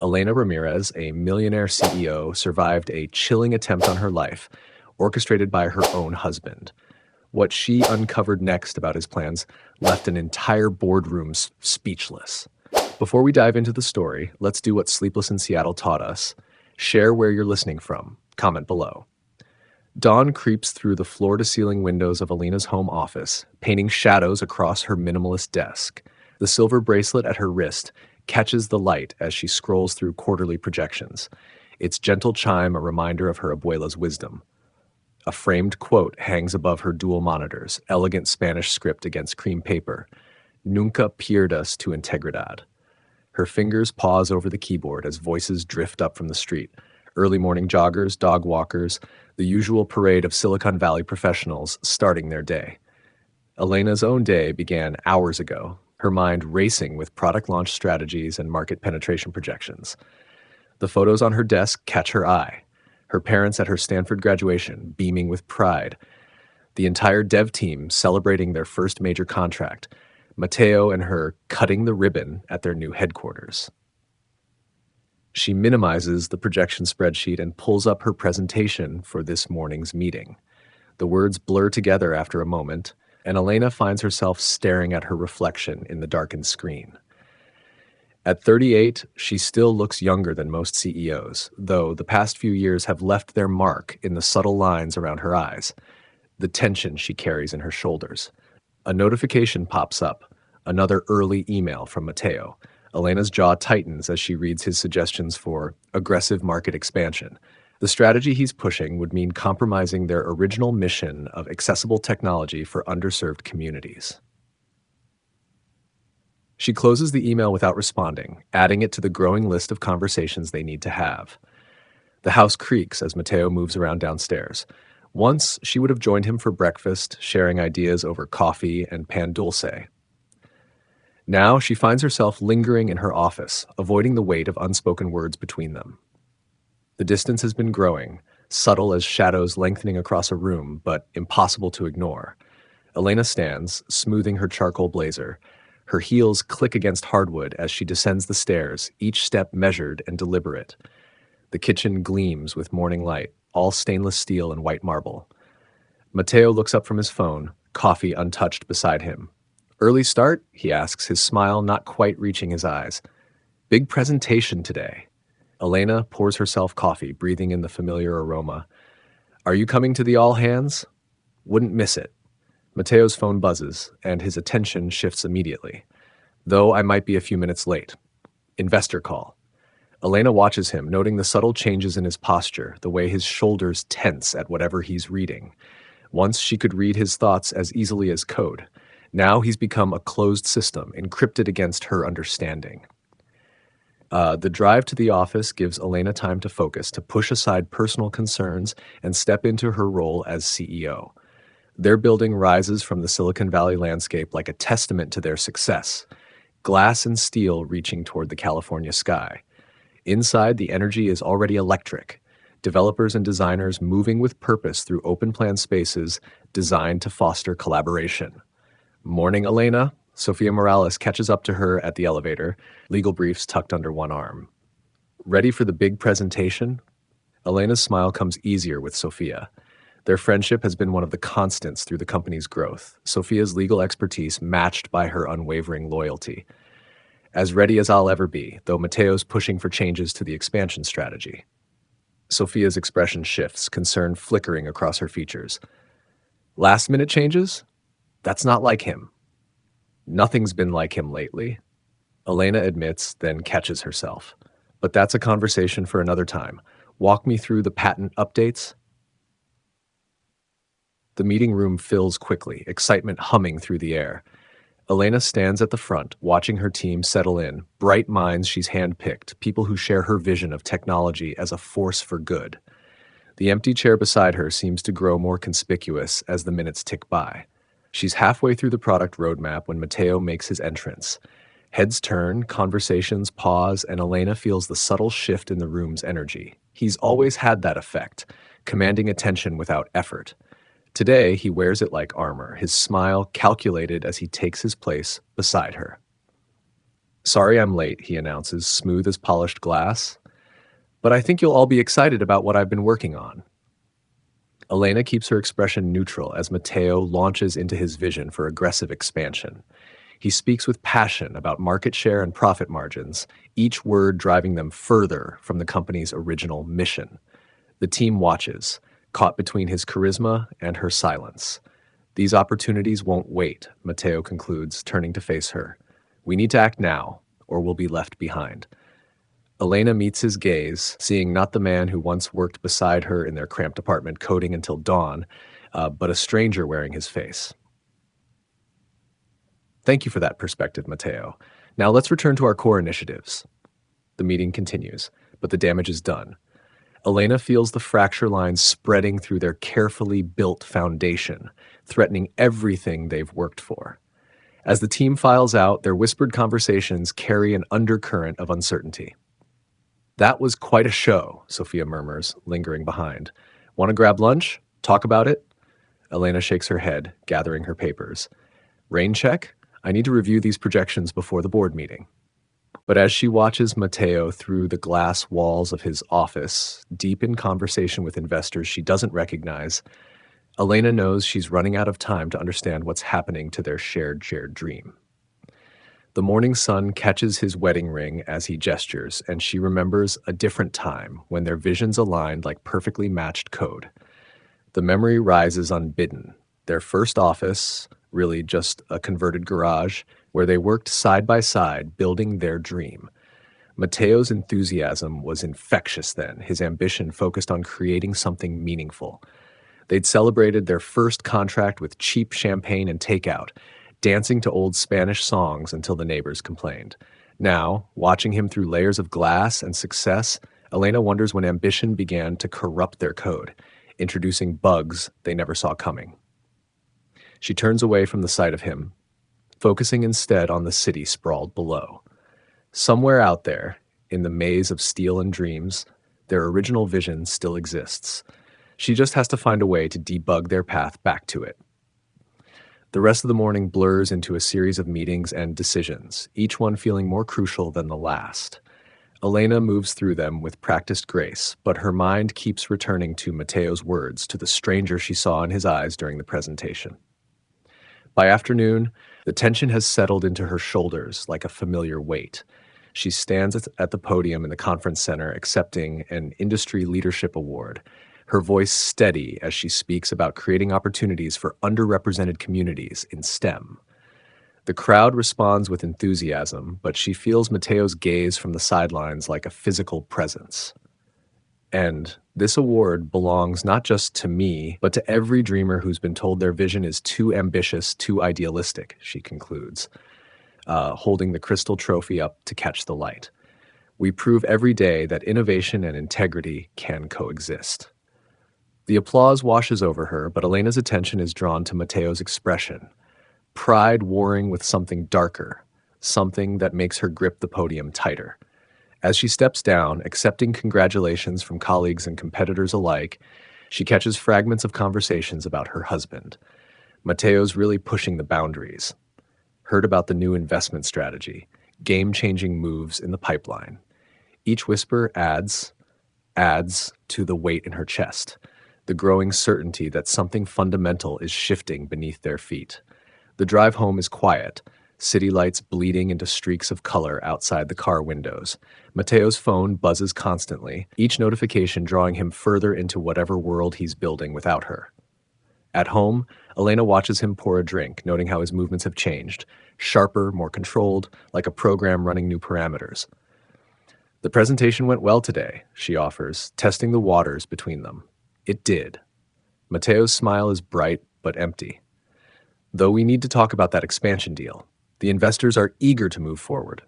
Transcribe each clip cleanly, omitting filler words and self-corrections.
Elena Ramirez, a millionaire CEO, survived a chilling attempt on her life, orchestrated by her own husband. What she uncovered next about his plans left an entire boardroom speechless. Before we dive into the story, let's do what Sleepless in Seattle taught us. Share where you're listening from. Comment below. Dawn creeps through the floor-to-ceiling windows of Elena's home office, painting shadows across her minimalist desk. The silver bracelet at her wrist catches the light as she scrolls through quarterly projections, its gentle chime a reminder of her abuela's wisdom. A framed quote hangs above her dual monitors, elegant Spanish script against cream paper. Nunca pierdas tu integridad. Her fingers pause over the keyboard as voices drift up from the street. Early morning joggers, dog walkers, the usual parade of Silicon Valley professionals starting their day. Elena's own day began hours ago, her mind racing with product launch strategies and market penetration projections. The photos on her desk catch her eye. Her parents at her Stanford graduation, beaming with pride. The entire dev team celebrating their first major contract. Mateo and her cutting the ribbon at their new headquarters. She minimizes the projection spreadsheet and pulls up her presentation for this morning's meeting. The words blur together after a moment, and Elena finds herself staring at her reflection in the darkened screen. At 38, she still looks younger than most CEOs, though the past few years have left their mark in the subtle lines around her eyes, the tension she carries in her shoulders. A notification pops up, another early email from Mateo. Elena's jaw tightens as she reads his suggestions for aggressive market expansion. The strategy he's pushing would mean compromising their original mission of accessible technology for underserved communities. She closes the email without responding, adding it to the growing list of conversations they need to have. The house creaks as Mateo moves around downstairs. Once, she would have joined him for breakfast, sharing ideas over coffee and pan dulce. Now, she finds herself lingering in her office, avoiding the weight of unspoken words between them. The distance has been growing, subtle as shadows lengthening across a room, but impossible to ignore. Elena stands, smoothing her charcoal blazer. Her heels click against hardwood as she descends the stairs, each step measured and deliberate. The kitchen gleams with morning light, all stainless steel and white marble. Mateo looks up from his phone, coffee untouched beside him. "Early start?" he asks, his smile not quite reaching his eyes. "Big presentation today." Elena pours herself coffee, breathing in the familiar aroma. "Are you coming to the all hands?" "Wouldn't miss it." Mateo's phone buzzes, and his attention shifts immediately. "Though I might be a few minutes late." Investor call. Elena watches him, noting the subtle changes in his posture, the way his shoulders tense at whatever he's reading. Once she could read his thoughts as easily as code. Now he's become a closed system, encrypted against her understanding. The drive to the office gives Elena time to focus, to push aside personal concerns and step into her role as CEO. Their building rises from the Silicon Valley landscape like a testament to their success, glass and steel reaching toward the California sky. Inside, the energy is already electric. Developers and designers moving with purpose through open-plan spaces designed to foster collaboration. "Morning, Elena." Sofia Morales catches up to her at the elevator, legal briefs tucked under one arm. "Ready for the big presentation?" Elena's smile comes easier with Sofia. Their friendship has been one of the constants through the company's growth, Sofia's legal expertise matched by her unwavering loyalty. "As ready as I'll ever be, though Mateo's pushing for changes to the expansion strategy." Sofia's expression shifts, concern flickering across her features. "Last-minute changes? That's not like him." "Nothing's been like him lately," Elena admits, then catches herself. "But that's a conversation for another time. Walk me through the patent updates." The meeting room fills quickly, excitement humming through the air. Elena stands at the front, watching her team settle in, bright minds she's handpicked, people who share her vision of technology as a force for good. The empty chair beside her seems to grow more conspicuous as the minutes tick by. She's halfway through the product roadmap when Mateo makes his entrance. Heads turn, conversations pause, and Elena feels the subtle shift in the room's energy. He's always had that effect, commanding attention without effort. Today, he wears it like armor, his smile calculated as he takes his place beside her. Sorry I'm late, he announces, smooth as polished glass. But I think you'll all be excited about what I've been working on. Elena keeps her expression neutral as Matteo launches into his vision for aggressive expansion. He speaks with passion about market share and profit margins, each word driving them further from the company's original mission. The team watches, caught between his charisma and her silence. These opportunities won't wait, Matteo concludes, turning to face her. We need to act now, or we'll be left behind. Elena meets his gaze, seeing not the man who once worked beside her in their cramped apartment coding until dawn, but a stranger wearing his face. Thank you for that perspective, Matteo. Now let's return to our core initiatives. The meeting continues, but the damage is done. Elena feels the fracture lines spreading through their carefully built foundation, threatening everything they've worked for. As the team files out, their whispered conversations carry an undercurrent of uncertainty. That was quite a show, Sophia murmurs, lingering behind. Want to grab lunch? Talk about it? Elena shakes her head, gathering her papers. Rain check? I need to review these projections before the board meeting. But as she watches Matteo through the glass walls of his office, deep in conversation with investors she doesn't recognize, Elena knows she's running out of time to understand what's happening to their shared dream. The morning sun catches his wedding ring as he gestures, and she remembers a different time when their visions aligned like perfectly matched code. The memory rises unbidden. Their first office, really just a converted garage, where they worked side by side, building their dream. Matteo's enthusiasm was infectious then, his ambition focused on creating something meaningful. They'd celebrated their first contract with cheap champagne and takeout, dancing to old Spanish songs until the neighbors complained. Now, watching him through layers of glass and success, Elena wonders when ambition began to corrupt their code, introducing bugs they never saw coming. She turns away from the sight of him, focusing instead on the city sprawled below. Somewhere out there, in the maze of steel and dreams, their original vision still exists. She just has to find a way to debug their path back to it. The rest of the morning blurs into a series of meetings and decisions, each one feeling more crucial than the last. Elena moves through them with practiced grace, but her mind keeps returning to Matteo's words, to the stranger she saw in his eyes during the presentation. By afternoon, the tension has settled into her shoulders like a familiar weight. She stands at the podium in the conference center accepting an industry leadership award, her voice steady as she speaks about creating opportunities for underrepresented communities in STEM. The crowd responds with enthusiasm, but she feels Matteo's gaze from the sidelines like a physical presence. And this award belongs not just to me, but to every dreamer who's been told their vision is too ambitious, too idealistic, she concludes, holding the crystal trophy up to catch the light. We prove every day that innovation and integrity can coexist. The applause washes over her, but Elena's attention is drawn to Matteo's expression, pride warring with something darker, something that makes her grip the podium tighter. As she steps down, accepting congratulations from colleagues and competitors alike, she catches fragments of conversations about her husband. Matteo's really pushing the boundaries. Heard about the new investment strategy, game-changing moves in the pipeline. Each whisper adds to the weight in her chest, the growing certainty that something fundamental is shifting beneath their feet. The drive home is quiet, city lights bleeding into streaks of color outside the car windows. Matteo's phone buzzes constantly, each notification drawing him further into whatever world he's building without her. At home, Elena watches him pour a drink, noting how his movements have changed, sharper, more controlled, like a program running new parameters. The presentation went well today, she offers, testing the waters between them. It did. Matteo's smile is bright but empty. Though we need to talk about that expansion deal. The investors are eager to move forward.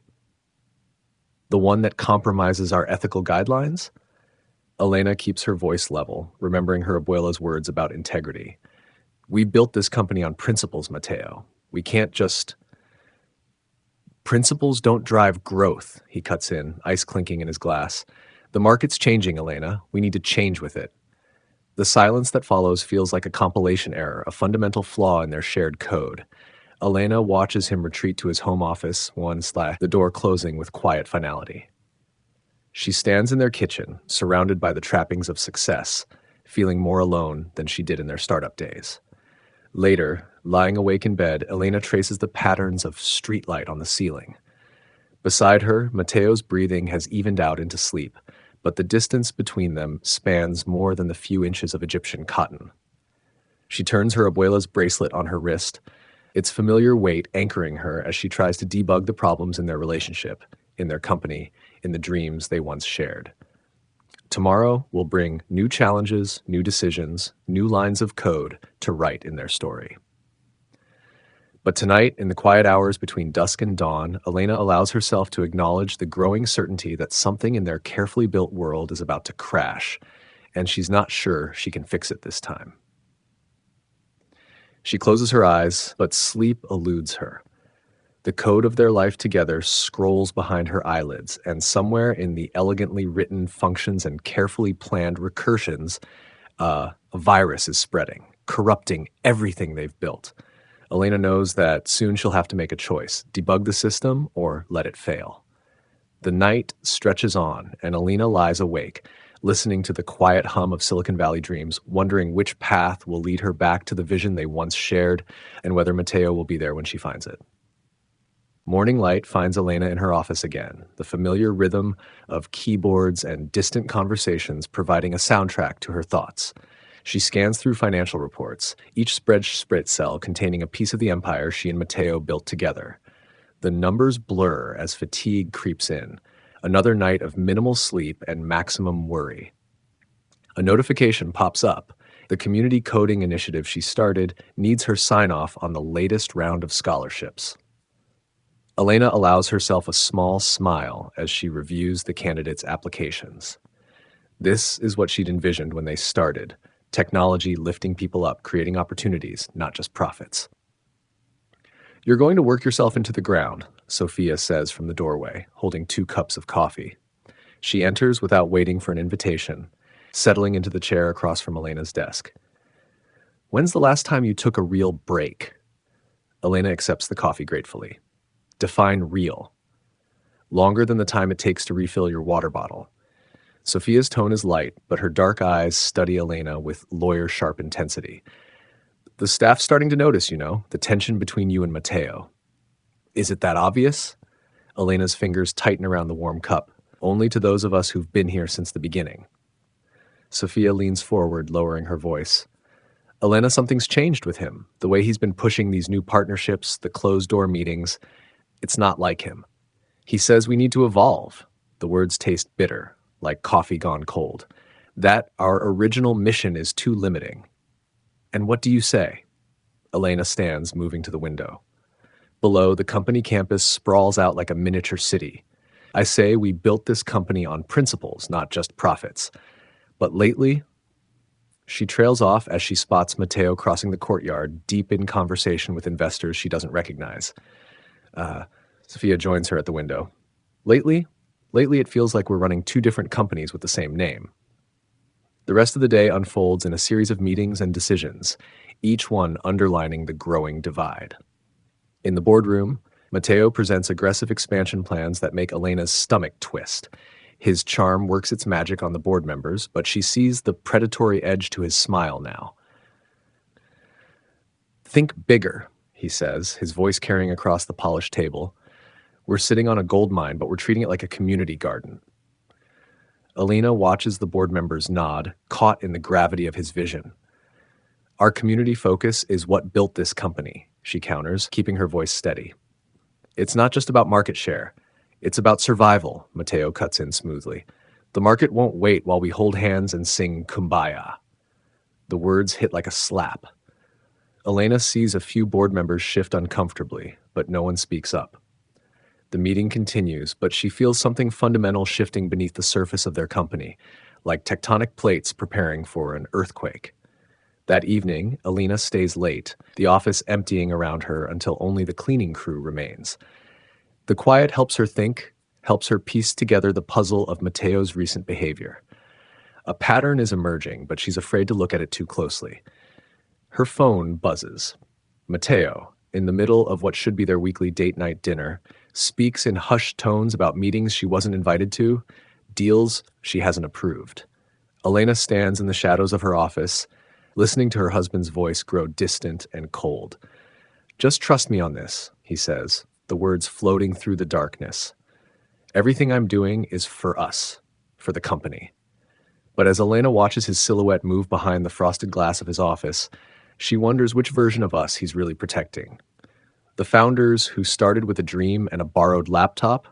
The one that compromises our ethical guidelines? Elena keeps her voice level, remembering her abuela's words about integrity. We built this company on principles, Matteo. We can't just... Principles don't drive growth, he cuts in, ice clinking in his glass. The market's changing, Elena. We need to change with it. The silence that follows feels like a compilation error, a fundamental flaw in their shared code. Elena watches him retreat to his home office, the door closing with quiet finality. She stands in their kitchen, surrounded by the trappings of success, feeling more alone than she did in their startup days. Later, lying awake in bed, Elena traces the patterns of streetlight on the ceiling. Beside her, Mateo's breathing has evened out into sleep, but the distance between them spans more than the few inches of Egyptian cotton. She turns her abuela's bracelet on her wrist, its familiar weight anchoring her as she tries to debug the problems in their relationship, in their company, in the dreams they once shared. Tomorrow will bring new challenges, new decisions, new lines of code to write in their story. But tonight, in the quiet hours between dusk and dawn, Elena allows herself to acknowledge the growing certainty that something in their carefully built world is about to crash, and she's not sure she can fix it this time. She closes her eyes, but sleep eludes her. The code of their life together scrolls behind her eyelids, and somewhere in the elegantly written functions and carefully planned recursions, a virus is spreading, corrupting everything they've built. Elena knows that soon she'll have to make a choice, debug the system or let it fail. The night stretches on, and Elena lies awake, listening to the quiet hum of Silicon Valley dreams, wondering which path will lead her back to the vision they once shared and whether Mateo will be there when she finds it. Morning light finds Elena in her office again, the familiar rhythm of keyboards and distant conversations providing a soundtrack to her thoughts. She scans through financial reports, each spreadsheet cell containing a piece of the empire she and Mateo built together. The numbers blur as fatigue creeps in, another night of minimal sleep and maximum worry. A notification pops up. The community coding initiative she started needs her sign-off on the latest round of scholarships. Elena allows herself a small smile as she reviews the candidates' applications. This is what she'd envisioned when they started, technology lifting people up, creating opportunities, not just profits. "You're going to work yourself into the ground," Sophia says from the doorway, holding 2 cups of coffee. She enters without waiting for an invitation, settling into the chair across from Elena's desk. "When's the last time you took a real break?" Elena accepts the coffee gratefully. Define real. Longer than the time it takes to refill your water bottle. Sophia's tone is light, but her dark eyes study Elena with lawyer-sharp intensity. "The staff's starting to notice, the tension between you and Mateo." "Is it that obvious?" Elena's fingers tighten around the warm cup, "Only to those of us who've been here since the beginning." Sophia leans forward, lowering her voice. "Elena, something's changed with him. The way he's been pushing these new partnerships, the closed-door meetings. It's not like him. He says we need to evolve." The words taste bitter, like coffee gone cold. "That our original mission is too limiting." "And what do you say?" Elena stands, moving to the window. Below, the company campus sprawls out like a miniature city. "I say we built this company on principles, not just profits. But lately..." She trails off as she spots Mateo crossing the courtyard, deep in conversation with investors she doesn't recognize. Sophia joins her at the window. Lately it feels like we're running 2 different companies with the same name." The rest of the day unfolds in a series of meetings and decisions, each one underlining the growing divide. In the boardroom, Mateo presents aggressive expansion plans that make Elena's stomach twist. His charm works its magic on the board members, but she sees the predatory edge to his smile now. "Think bigger," he says, his voice carrying across the polished table. "We're sitting on a gold mine, but we're treating it like a community garden." Elena watches the board members nod, caught in the gravity of his vision. "Our community focus is what built this company," she counters, keeping her voice steady. "It's not just about market share. It's about survival," Mateo cuts in smoothly. "The market won't wait while we hold hands and sing Kumbaya." The words hit like a slap. Elena sees a few board members shift uncomfortably, but no one speaks up. The meeting continues, but she feels something fundamental shifting beneath the surface of their company, like tectonic plates preparing for an earthquake. That evening, Elena stays late, the office emptying around her until only the cleaning crew remains. The quiet helps her think, helps her piece together the puzzle of Mateo's recent behavior. A pattern is emerging, but she's afraid to look at it too closely. Her phone buzzes. Mateo, in the middle of what should be their weekly date night dinner, speaks in hushed tones about meetings she wasn't invited to, deals she hasn't approved. Elena stands in the shadows of her office, listening to her husband's voice grow distant and cold. "Just trust me on this," he says, the words floating through the darkness. "Everything I'm doing is for us, for the company." But as Elena watches his silhouette move behind the frosted glass of his office, she wonders which version of us he's really protecting. The founders who started with a dream and a borrowed laptop,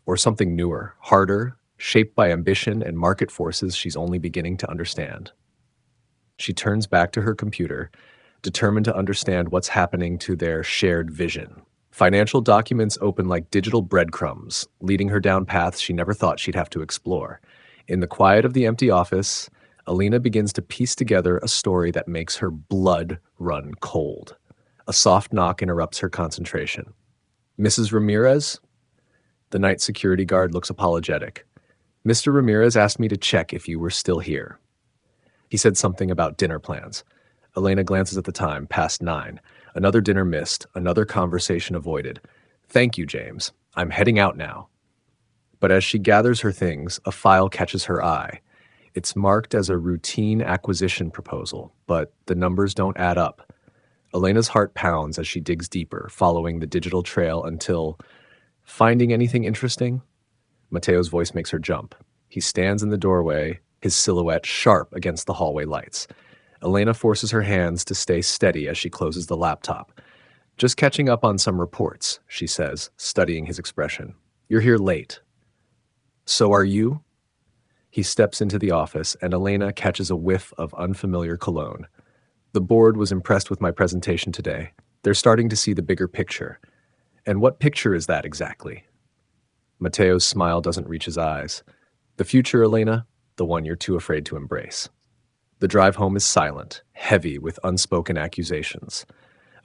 or something newer, harder, shaped by ambition and market forces she's only beginning to understand. She turns back to her computer, determined to understand what's happening to their shared vision. Financial documents open like digital breadcrumbs, leading her down paths she never thought she'd have to explore. In the quiet of the empty office, Elena begins to piece together a story that makes her blood run cold. A soft knock interrupts her concentration. "Mrs. Ramirez?" The night security guard looks apologetic. "Mr. Ramirez asked me to check if you were still here." He said something about dinner plans. Elena glances at the time, past 9. Another dinner missed, another conversation avoided. "Thank you, James. I'm heading out now." But as she gathers her things, a file catches her eye. It's marked as a routine acquisition proposal, but the numbers don't add up. Elena's heart pounds as she digs deeper, following the digital trail until, "Finding anything interesting?" Mateo's voice makes her jump. He stands in the doorway, his silhouette sharp against the hallway lights. Elena forces her hands to stay steady as she closes the laptop. "Just catching up on some reports," she says, studying his expression. "You're here late." "So are you?" He steps into the office, and Elena catches a whiff of unfamiliar cologne. "The board was impressed with my presentation today. They're starting to see the bigger picture." "And what picture is that exactly?" Mateo's smile doesn't reach his eyes. "The future, Elena, the one you're too afraid to embrace." The drive home is silent, heavy with unspoken accusations.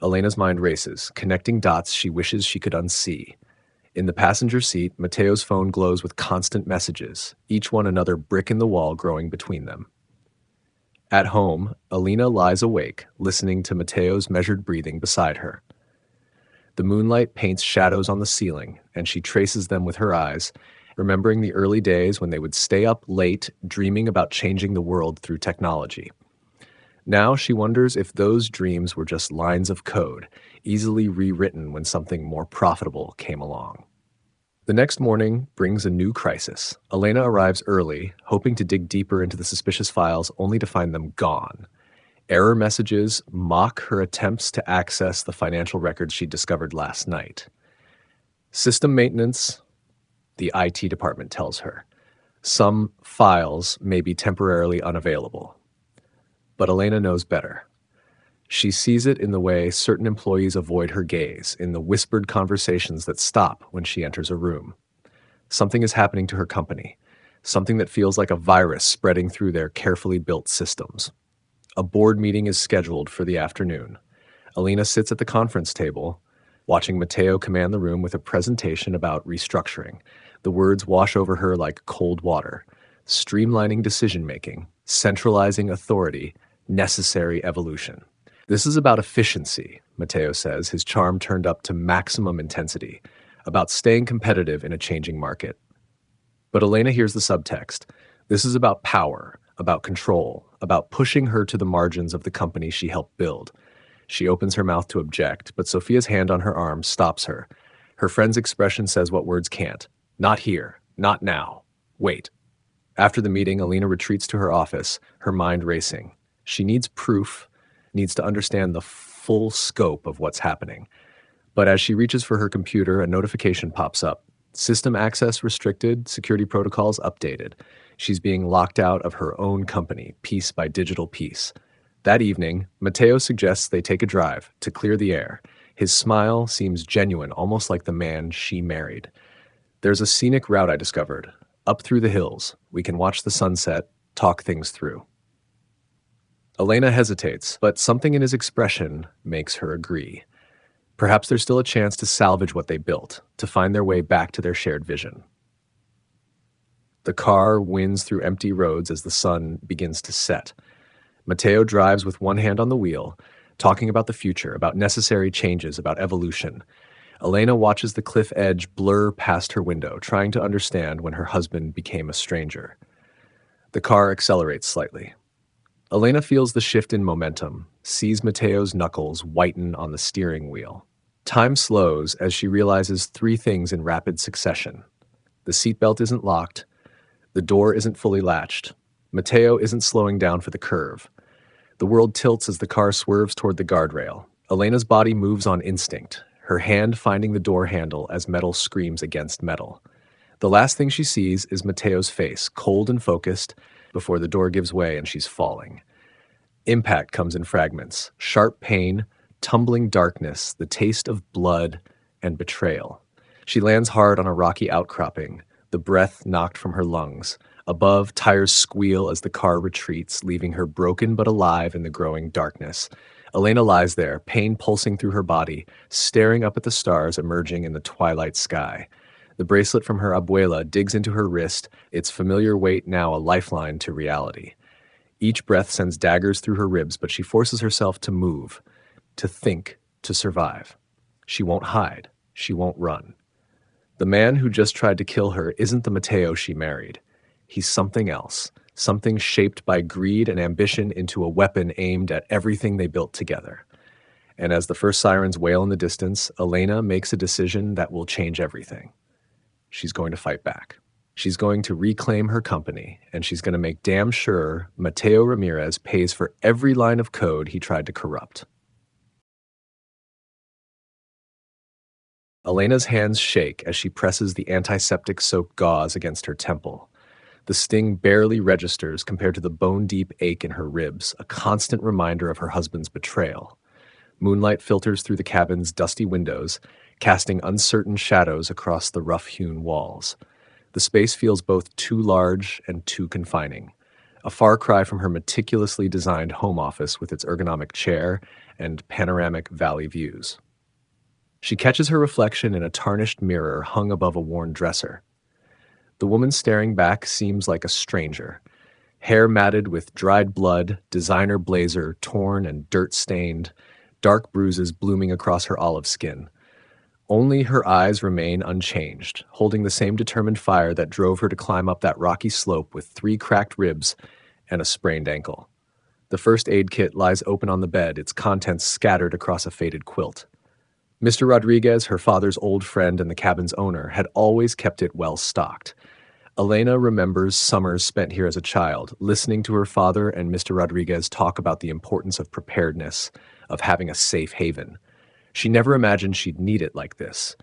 Elena's mind races, connecting dots she wishes she could unsee. In the passenger seat, Mateo's phone glows with constant messages, each one another brick in the wall growing between them. At home, Elena lies awake, listening to Mateo's measured breathing beside her. The moonlight paints shadows on the ceiling, and she traces them with her eyes, remembering the early days when they would stay up late, dreaming about changing the world through technology. Now she wonders if those dreams were just lines of code, easily rewritten when something more profitable came along. The next morning brings a new crisis. Elena arrives early, hoping to dig deeper into the suspicious files, only to find them gone. Error messages mock her attempts to access the financial records she discovered last night. "System maintenance," the IT department tells her. "Some files may be temporarily unavailable." But Elena knows better. She sees it in the way certain employees avoid her gaze, in the whispered conversations that stop when she enters a room. Something is happening to her company, something that feels like a virus spreading through their carefully built systems. A board meeting is scheduled for the afternoon. Elena sits at the conference table, watching Mateo command the room with a presentation about restructuring. The words wash over her like cold water. Streamlining decision-making, centralizing authority, necessary evolution. "This is about efficiency," Mateo says, his charm turned up to maximum intensity, about staying competitive in a changing market. But Elena hears the subtext. This is about power, about control, about pushing her to the margins of the company she helped build. She opens her mouth to object, but Sophia's hand on her arm stops her. Her friend's expression says what words can't. "Not here. Not now. Wait." After the meeting, Elena retreats to her office, her mind racing. She needs proof, needs to understand the full scope of what's happening. But as she reaches for her computer, a notification pops up. "System access restricted, security protocols updated." She's being locked out of her own company, piece by digital piece. That evening, Mateo suggests they take a drive to clear the air. His smile seems genuine, almost like the man she married. "There's a scenic route I discovered. Up through the hills. We can watch the sunset, talk things through." Elena hesitates, but something in his expression makes her agree. Perhaps there's still a chance to salvage what they built, to find their way back to their shared vision. The car winds through empty roads as the sun begins to set. Mateo drives with one hand on the wheel, talking about the future, about necessary changes, about evolution. Elena watches the cliff edge blur past her window, trying to understand when her husband became a stranger. The car accelerates slightly. Elena feels the shift in momentum, sees Mateo's knuckles whiten on the steering wheel. Time slows as she realizes three things in rapid succession. The seatbelt isn't locked, the door isn't fully latched, Mateo isn't slowing down for the curve. The world tilts as the car swerves toward the guardrail. Elena's body moves on instinct, her hand finding the door handle as metal screams against metal. The last thing she sees is Mateo's face, cold and focused, before the door gives way and she's falling. Impact comes in fragments, sharp pain, tumbling darkness, the taste of blood and betrayal. She lands hard on a rocky outcropping, the breath knocked from her lungs. Above, tires squeal as the car retreats, leaving her broken but alive in the growing darkness. Elena lies there, pain pulsing through her body, staring up at the stars emerging in the twilight sky. The bracelet from her abuela digs into her wrist, its familiar weight now a lifeline to reality. Each breath sends daggers through her ribs, but she forces herself to move, to think, to survive. She won't hide. She won't run. The man who just tried to kill her isn't the Mateo she married. He's something else, something shaped by greed and ambition into a weapon aimed at everything they built together. And as the first sirens wail in the distance, Elena makes a decision that will change everything. She's going to fight back. She's going to reclaim her company, and she's going to make damn sure Mateo Ramirez pays for every line of code he tried to corrupt. Elena's hands shake as she presses the antiseptic-soaked gauze against her temple. The sting barely registers compared to the bone-deep ache in her ribs, a constant reminder of her husband's betrayal. Moonlight filters through the cabin's dusty windows, casting uncertain shadows across the rough-hewn walls. The space feels both too large and too confining, a far cry from her meticulously designed home office with its ergonomic chair and panoramic valley views. She catches her reflection in a tarnished mirror hung above a worn dresser. The woman staring back seems like a stranger, hair matted with dried blood, designer blazer torn and dirt-stained, dark bruises blooming across her olive skin. Only her eyes remain unchanged, holding the same determined fire that drove her to climb up that rocky slope with 3 cracked ribs and a sprained ankle. The first aid kit lies open on the bed, its contents scattered across a faded quilt. Mr. Rodriguez, her father's old friend and the cabin's owner, had always kept it well stocked. Elena remembers summers spent here as a child, listening to her father and Mr. Rodriguez talk about the importance of preparedness, of having a safe haven. She never imagined she'd need it like this.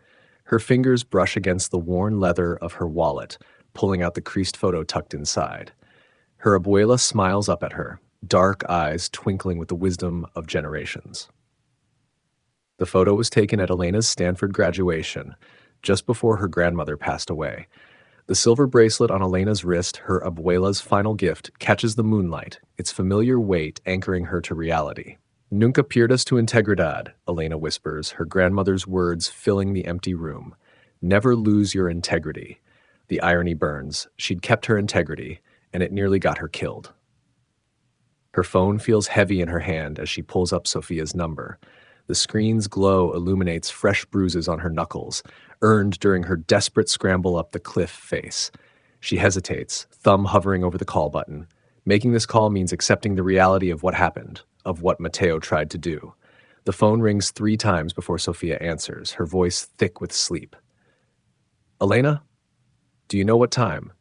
Her fingers brush against the worn leather of her wallet, pulling out the creased photo tucked inside. Her abuela smiles up at her, dark eyes twinkling with the wisdom of generations. The photo was taken at Elena's Stanford graduation, just before her grandmother passed away. The silver bracelet on Elena's wrist, her abuela's final gift, catches the moonlight, its familiar weight anchoring her to reality. Nunca pierdas tu integridad, Elena whispers, her grandmother's words filling the empty room. Never lose your integrity. The irony burns. She'd kept her integrity, and it nearly got her killed. Her phone feels heavy in her hand as she pulls up Sophia's number. The screen's glow illuminates fresh bruises on her knuckles, earned during her desperate scramble up the cliff face. She hesitates, thumb hovering over the call button. Making this call means accepting the reality of what happened, of what Mateo tried to do. The phone rings 3 times before Sophia answers, her voice thick with sleep. Elena? Do you know what time?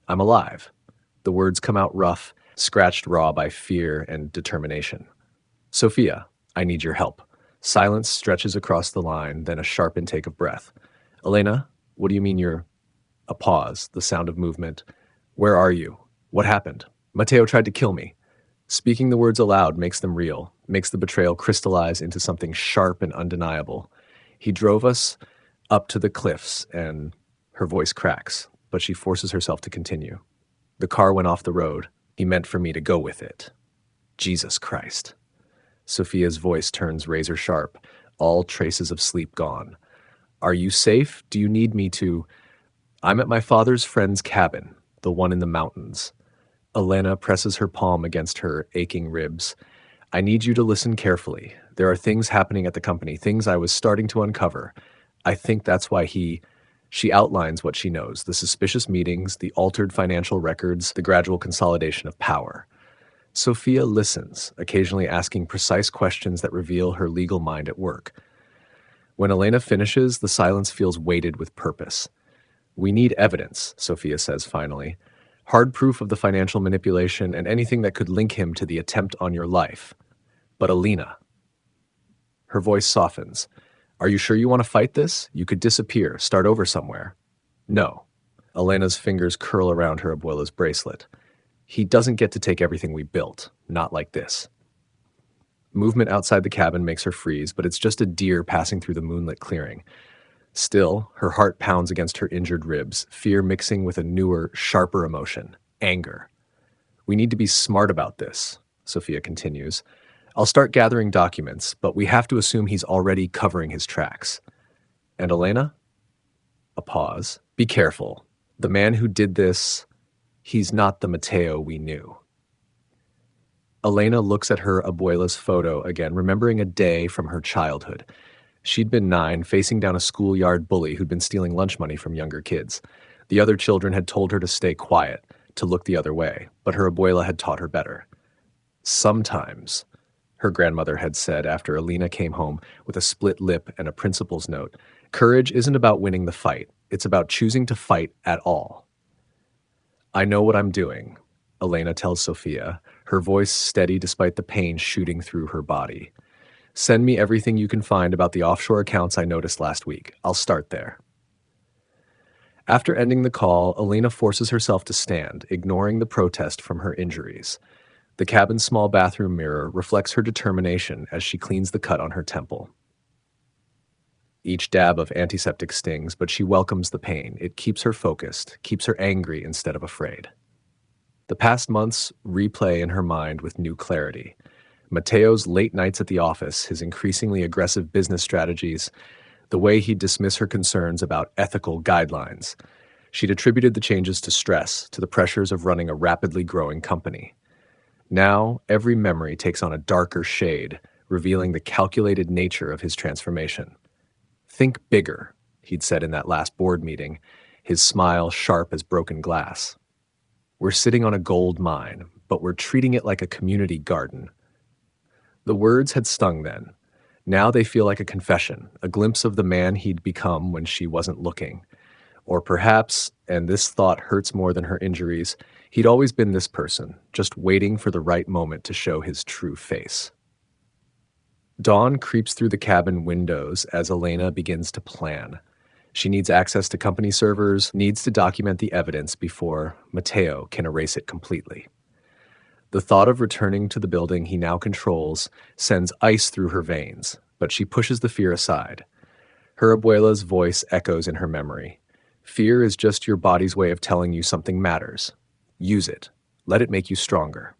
I'm alive. The words come out rough, scratched raw by fear and determination. Sophia, I need your help. Silence stretches across the line, then a sharp intake of breath. Elena, what do you mean you're... A pause, the sound of movement. Where are you? What happened? Mateo tried to kill me. Speaking the words aloud makes them real, makes the betrayal crystallize into something sharp and undeniable. He drove us up to the cliffs, and her voice cracks, but she forces herself to continue. The car went off the road. He meant for me to go with it. Jesus Christ. Sophia's voice turns razor sharp, all traces of sleep gone. Are you safe? Do you need me to... I'm at my father's friend's cabin, the one in the mountains. Elena presses her palm against her aching ribs. I need you to listen carefully. There are things happening at the company, things I was starting to uncover. I think that's why She outlines what she knows: the suspicious meetings, the altered financial records, the gradual consolidation of power. Sophia listens, occasionally asking precise questions that reveal her legal mind at work. When Elena finishes, the silence feels weighted with purpose. We need evidence, Sophia says finally. Hard proof of the financial manipulation and anything that could link him to the attempt on your life. But Elena. Her voice softens. Are you sure you want to fight this? You could disappear, start over somewhere. No. Elena's fingers curl around her abuela's bracelet. He doesn't get to take everything we built. Not like this. Movement outside the cabin makes her freeze, but it's just a deer passing through the moonlit clearing. Still, her heart pounds against her injured ribs, fear mixing with a newer, sharper emotion: anger. We need to be smart about this, Sophia continues. I'll start gathering documents, but we have to assume he's already covering his tracks. And Elena? A pause. Be careful. The man who did this, he's not the Mateo we knew. Elena looks at her abuela's photo again, remembering a day from her childhood. She'd been 9, facing down a schoolyard bully who'd been stealing lunch money from younger kids. The other children had told her to stay quiet, to look the other way, but her abuela had taught her better. Sometimes, her grandmother had said after Elena came home with a split lip and a principal's note, courage isn't about winning the fight, it's about choosing to fight at all. I know what I'm doing, Elena tells Sophia, her voice steady despite the pain shooting through her body. Send me everything you can find about the offshore accounts I noticed last week. I'll start there. After ending the call, Elena forces herself to stand, ignoring the protest from her injuries. The cabin's small bathroom mirror reflects her determination as she cleans the cut on her temple. Each dab of antiseptic stings, but she welcomes the pain. It keeps her focused, keeps her angry instead of afraid. The past months replay in her mind with new clarity. Mateo's late nights at the office, his increasingly aggressive business strategies, the way he'd dismiss her concerns about ethical guidelines. She'd attributed the changes to stress, to the pressures of running a rapidly growing company. Now, every memory takes on a darker shade, revealing the calculated nature of his transformation. Think bigger, he'd said in that last board meeting, his smile sharp as broken glass. We're sitting on a gold mine, but we're treating it like a community garden. The words had stung then. Now they feel like a confession, a glimpse of the man he'd become when she wasn't looking. Or perhaps, and this thought hurts more than her injuries, he'd always been this person, just waiting for the right moment to show his true face. Dawn creeps through the cabin windows as Elena begins to plan. She needs access to company servers, needs to document the evidence before Mateo can erase it completely. The thought of returning to the building he now controls sends ice through her veins, but she pushes the fear aside. Her abuela's voice echoes in her memory. Fear is just your body's way of telling you something matters. Use it. Let it make you stronger.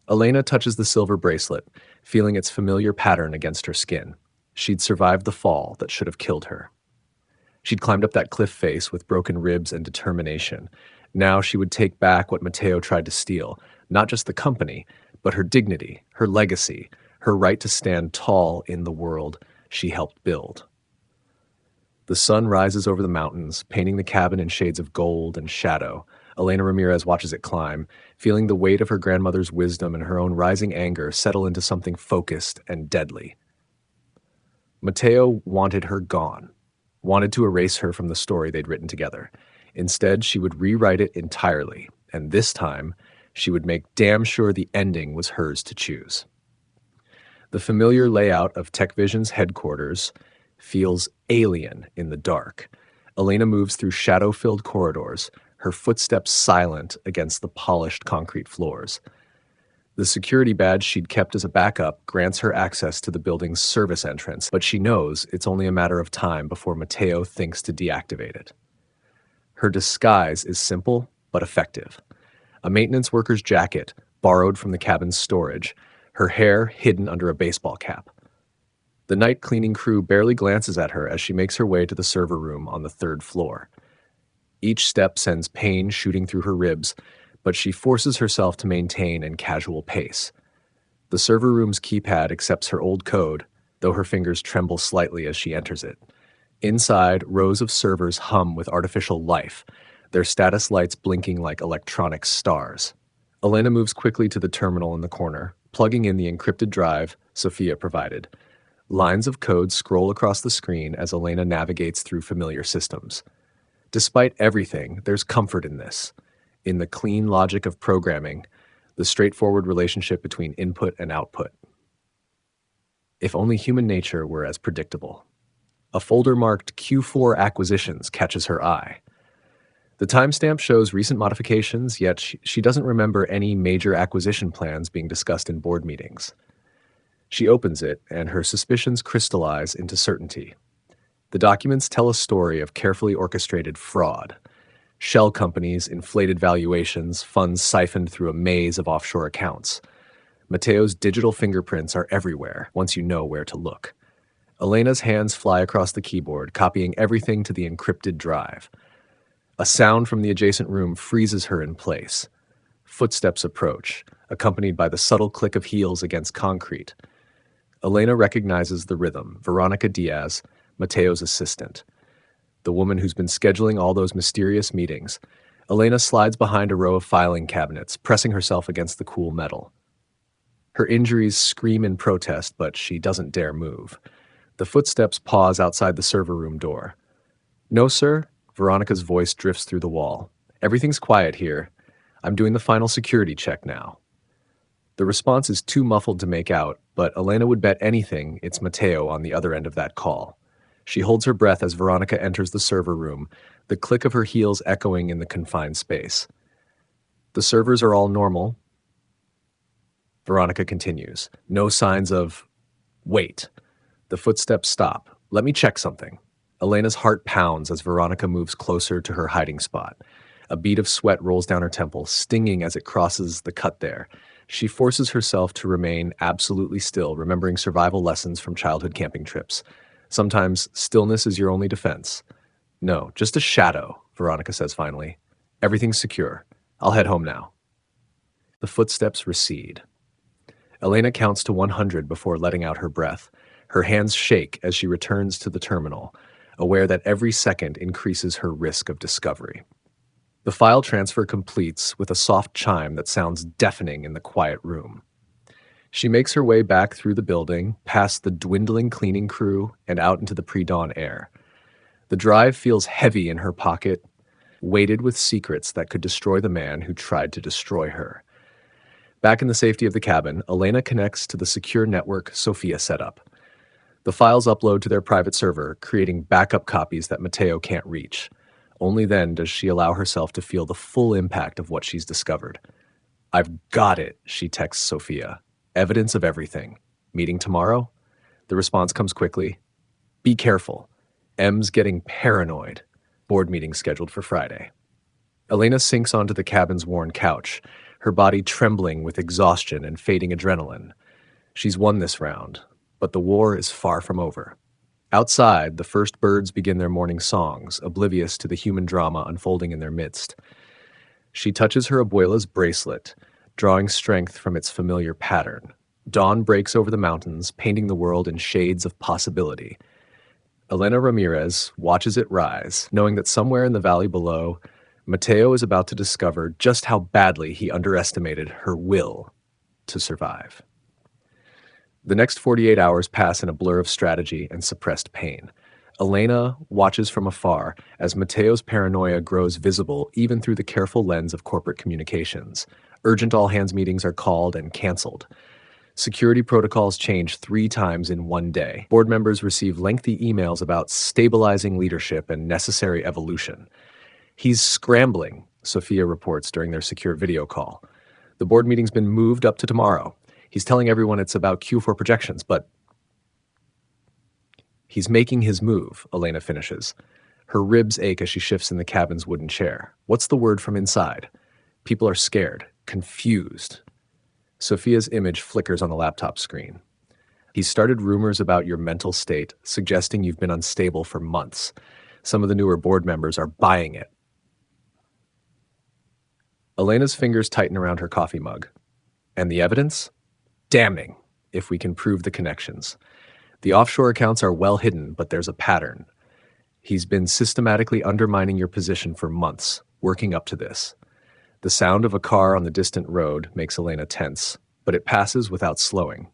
Elena touches the silver bracelet, feeling its familiar pattern against her skin. She'd survived the fall that should have killed her. She'd climbed up that cliff face with broken ribs and determination. Now she would take back what Mateo tried to steal, not just the company, but her dignity, her legacy, her right to stand tall in the world she helped build. The sun rises over the mountains, painting the cabin in shades of gold and shadow. Elena Ramirez watches it climb, feeling the weight of her grandmother's wisdom and her own rising anger settle into something focused and deadly. Mateo wanted her gone, wanted to erase her from the story they'd written together. Instead, she would rewrite it entirely, and this time, she would make damn sure the ending was hers to choose. The familiar layout of TechVision's headquarters feels alien in the dark. Elena moves through shadow-filled corridors, her footsteps silent against the polished concrete floors. The security badge she'd kept as a backup grants her access to the building's service entrance, but she knows it's only a matter of time before Mateo thinks to deactivate it. Her disguise is simple but effective. A maintenance worker's jacket, borrowed from the cabin's storage, her hair hidden under a baseball cap. The night cleaning crew barely glances at her as she makes her way to the server room on the 3rd floor. Each step sends pain shooting through her ribs, but she forces herself to maintain a casual pace. The server room's keypad accepts her old code, though her fingers tremble slightly as she enters it. Inside, rows of servers hum with artificial life, their status lights blinking like electronic stars. Elena moves quickly to the terminal in the corner, plugging in the encrypted drive Sophia provided. Lines of code scroll across the screen as Elena navigates through familiar systems. Despite everything, there's comfort in this, in the clean logic of programming, the straightforward relationship between input and output. If only human nature were as predictable. A folder marked Q4 Acquisitions catches her eye. The timestamp shows recent modifications, yet she doesn't remember any major acquisition plans being discussed in board meetings. She opens it, and her suspicions crystallize into certainty. The documents tell a story of carefully orchestrated fraud. Shell companies, inflated valuations, funds siphoned through a maze of offshore accounts. Mateo's digital fingerprints are everywhere, once you know where to look. Elena's hands fly across the keyboard, copying everything to the encrypted drive. A sound from the adjacent room freezes her in place. Footsteps approach, accompanied by the subtle click of heels against concrete. Elena recognizes the rhythm, Veronica Diaz, Mateo's assistant. The woman who's been scheduling all those mysterious meetings. Elena slides behind a row of filing cabinets, pressing herself against the cool metal. Her injuries scream in protest, but she doesn't dare move. The footsteps pause outside the server room door. "No, sir." Veronica's voice drifts through the wall. "Everything's quiet here. I'm doing the final security check now." The response is too muffled to make out, but Elena would bet anything it's Mateo on the other end of that call. She holds her breath as Veronica enters the server room, the click of her heels echoing in the confined space. "The servers are all normal." Veronica continues. "No signs of..." "Wait." The footsteps stop. "Let me check something." Elena's heart pounds as Veronica moves closer to her hiding spot. A bead of sweat rolls down her temple, stinging as it crosses the cut there. She forces herself to remain absolutely still, remembering survival lessons from childhood camping trips. Sometimes stillness is your only defense. "No, just a shadow," Veronica says finally. "Everything's secure. I'll head home now." The footsteps recede. Elena counts to 100 before letting out her breath. Her hands shake as she returns to the terminal, aware that every second increases her risk of discovery. The file transfer completes with a soft chime that sounds deafening in the quiet room. She makes her way back through the building, past the dwindling cleaning crew, and out into the pre-dawn air. The drive feels heavy in her pocket, weighted with secrets that could destroy the man who tried to destroy her. Back in the safety of the cabin, Elena connects to the secure network Sophia set up. The files upload to their private server, creating backup copies that Mateo can't reach. Only then does she allow herself to feel the full impact of what she's discovered. "I've got it," she texts Sophia. "Evidence of everything. Meeting tomorrow?" The response comes quickly. "Be careful. M's getting paranoid." Board meeting scheduled for Friday. Elena sinks onto the cabin's worn couch, her body trembling with exhaustion and fading adrenaline. She's won this round, but the war is far from over. Outside, the first birds begin their morning songs, oblivious to the human drama unfolding in their midst. She touches her abuela's bracelet, drawing strength from its familiar pattern. Dawn breaks over the mountains, painting the world in shades of possibility. Elena Ramirez watches it rise, knowing that somewhere in the valley below, Mateo is about to discover just how badly he underestimated her will to survive. The next 48 hours pass in a blur of strategy and suppressed pain. Elena watches from afar as Mateo's paranoia grows visible even through the careful lens of corporate communications. Urgent all-hands meetings are called and canceled. Security protocols change 3 times in one day. Board members receive lengthy emails about stabilizing leadership and necessary evolution. "He's scrambling," Sophia reports during their secure video call. "The board meeting's been moved up to tomorrow. He's telling everyone it's about Q4 projections, but..." "He's making his move," Elena finishes. Her ribs ache as she shifts in the cabin's wooden chair. What's the word from inside? People are scared, confused. Sophia's image flickers on the laptop screen. "He's started rumors about your mental state, suggesting you've been unstable for months. Some of the newer board members are buying it." Elena's fingers tighten around her coffee mug. "And the evidence?" Damning, if we can prove the connections. The offshore accounts are well hidden, but there's a pattern. He's been systematically undermining your position for months, working up to this. The sound of a car on the distant road makes Elena tense, but it passes without slowing.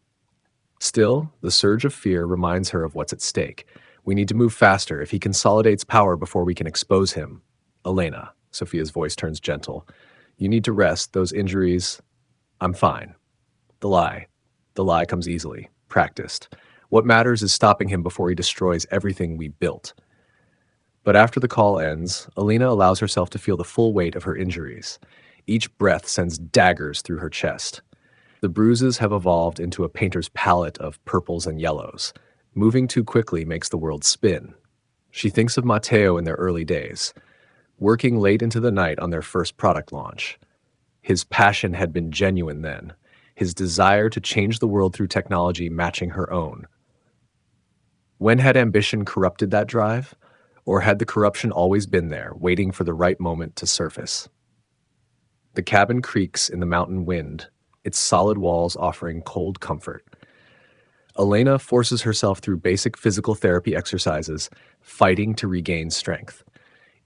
Still, the surge of fear reminds her of what's at stake. We need to move faster if he consolidates power before we can expose him. Elena, Sophia's voice turns gentle. You need to rest. Those injuries... I'm fine. The lie. The lie comes easily, practiced. What matters is stopping him before he destroys everything we built. But after the call ends, Elena allows herself to feel the full weight of her injuries. Each breath sends daggers through her chest. The bruises have evolved into a painter's palette of purples and yellows. Moving too quickly makes the world spin. She thinks of Matteo in their early days, working late into the night on their first product launch. His passion had been genuine then, his desire to change the world through technology matching her own. When had ambition corrupted that drive? Or had the corruption always been there, waiting for the right moment to surface? The cabin creaks in the mountain wind, its solid walls offering cold comfort. Elena forces herself through basic physical therapy exercises, fighting to regain strength.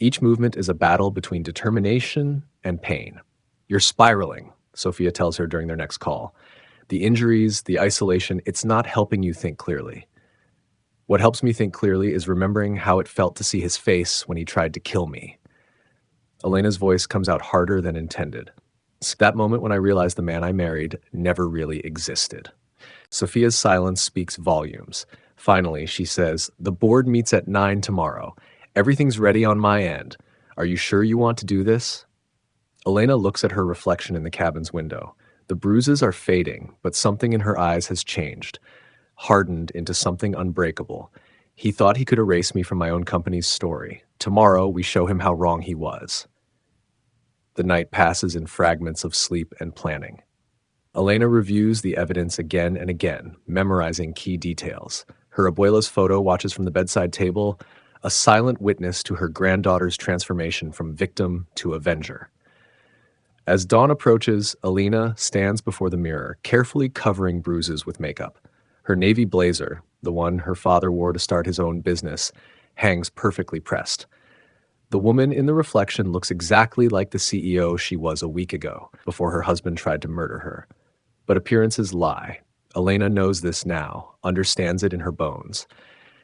Each movement is a battle between determination and pain. You're spiraling, Sophia tells her during their next call. The injuries, the isolation, it's not helping you think clearly. What helps me think clearly is remembering how it felt to see his face when he tried to kill me. Elena's voice comes out harder than intended. It's that moment when I realized the man I married never really existed. Sophia's silence speaks volumes. Finally, she says, the board meets at 9 tomorrow. Everything's ready on my end. Are you sure you want to do this? Elena looks at her reflection in the cabin's window. The bruises are fading, but something in her eyes has changed, hardened into something unbreakable. He thought he could erase me from my own company's story. Tomorrow, we show him how wrong he was. The night passes in fragments of sleep and planning. Elena reviews the evidence again and again, memorizing key details. Her abuela's photo watches from the bedside table, a silent witness to her granddaughter's transformation from victim to avenger. As dawn approaches, Elena stands before the mirror, carefully covering bruises with makeup. Her navy blazer, the one her father wore to start his own business, hangs perfectly pressed. The woman in the reflection looks exactly like the CEO she was a week ago, before her husband tried to murder her. But appearances lie. Elena knows this now, understands it in her bones.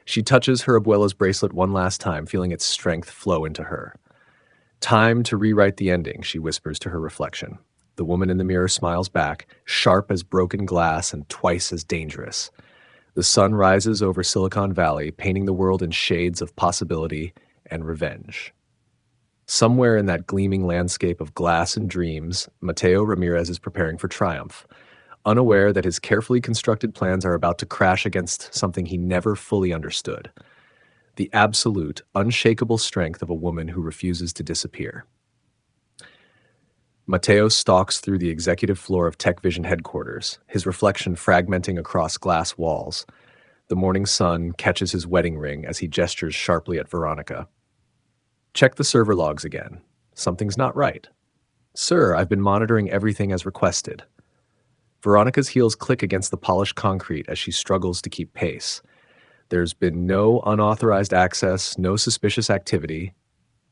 She touches her abuela's bracelet one last time, feeling its strength flow into her. Time to rewrite the ending, she whispers to her reflection. The woman in the mirror smiles back, sharp as broken glass and twice as dangerous. The sun rises over Silicon Valley, painting the world in shades of possibility and revenge. Somewhere in that gleaming landscape of glass and dreams, Elena Ramirez is preparing for triumph, unaware that his carefully constructed plans are about to crash against something he never fully understood. The absolute, unshakable strength of a woman who refuses to disappear. Matteo stalks through the executive floor of TechVision headquarters, his reflection fragmenting across glass walls. The morning sun catches his wedding ring as he gestures sharply at Veronica. Check the server logs again. Something's not right. Sir, I've been monitoring everything as requested. Veronica's heels click against the polished concrete as she struggles to keep pace. There's been no unauthorized access, no suspicious activity.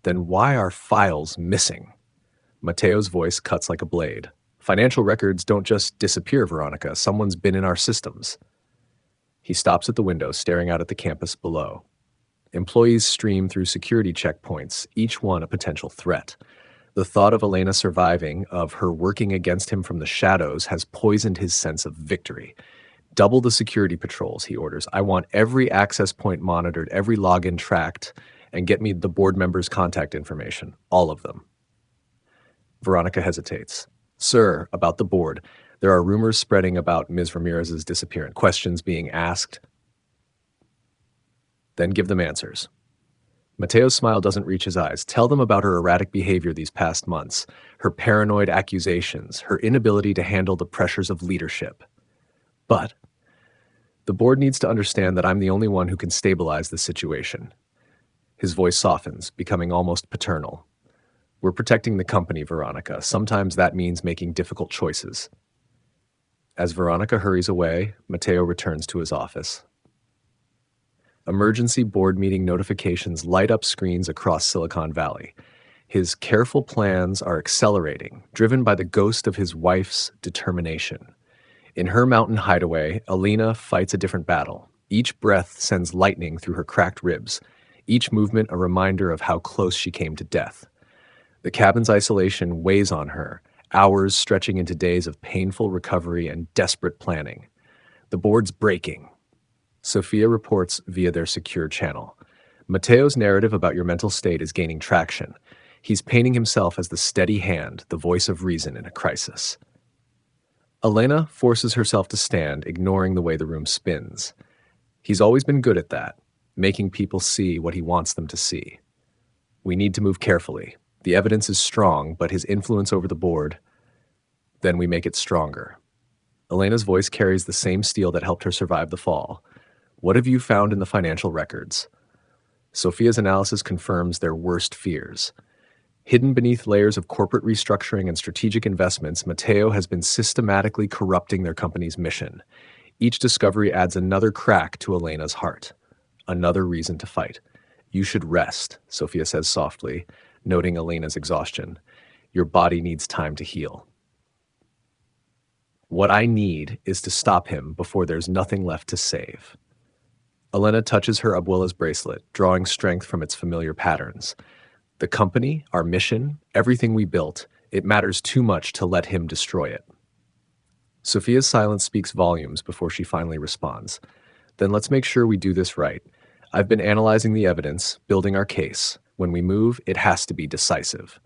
Then why are files missing? Matteo's voice cuts like a blade. Financial records don't just disappear, Veronica. Someone's been in our systems. He stops at the window, staring out at the campus below. Employees stream through security checkpoints, each one a potential threat. The thought of Elena surviving, of her working against him from the shadows, has poisoned his sense of victory. Double the security patrols, he orders. I want every access point monitored, every login tracked, and get me the board members' contact information, all of them. Veronica hesitates. Sir, about the board. There are rumors spreading about Ms. Ramirez's disappearance, questions being asked. Then give them answers. Matteo's smile doesn't reach his eyes. Tell them about her erratic behavior these past months, her paranoid accusations, her inability to handle the pressures of leadership. But the board needs to understand that I'm the only one who can stabilize the situation. His voice softens, becoming almost paternal. We're protecting the company, Veronica. Sometimes that means making difficult choices. As Veronica hurries away, Matteo returns to his office. Emergency board meeting notifications light up screens across Silicon Valley. His careful plans are accelerating, driven by the ghost of his wife's determination. In her mountain hideaway, Elena fights a different battle. Each breath sends lightning through her cracked ribs, each movement a reminder of how close she came to death. The cabin's isolation weighs on her, hours stretching into days of painful recovery and desperate planning. The board's breaking. Sophia reports via their secure channel. Matteo's narrative about your mental state is gaining traction. He's painting himself as the steady hand, the voice of reason in a crisis. Elena forces herself to stand, ignoring the way the room spins. He's always been good at that, making people see what he wants them to see. We need to move carefully. The evidence is strong, but his influence over the board, then we make it stronger. Elena's voice carries the same steel that helped her survive the fall. What have you found in the financial records? Sophia's analysis confirms their worst fears. Hidden beneath layers of corporate restructuring and strategic investments, Matteo has been systematically corrupting their company's mission. Each discovery adds another crack to Elena's heart. Another reason to fight. You should rest, Sophia says softly, noting Elena's exhaustion. Your body needs time to heal. What I need is to stop him before there's nothing left to save. Elena touches her abuela's bracelet, drawing strength from its familiar patterns. The company, our mission, everything we built, it matters too much to let him destroy it. Sophia's silence speaks volumes before she finally responds. Then let's make sure we do this right. I've been analyzing the evidence, building our case. When we move, it has to be decisive.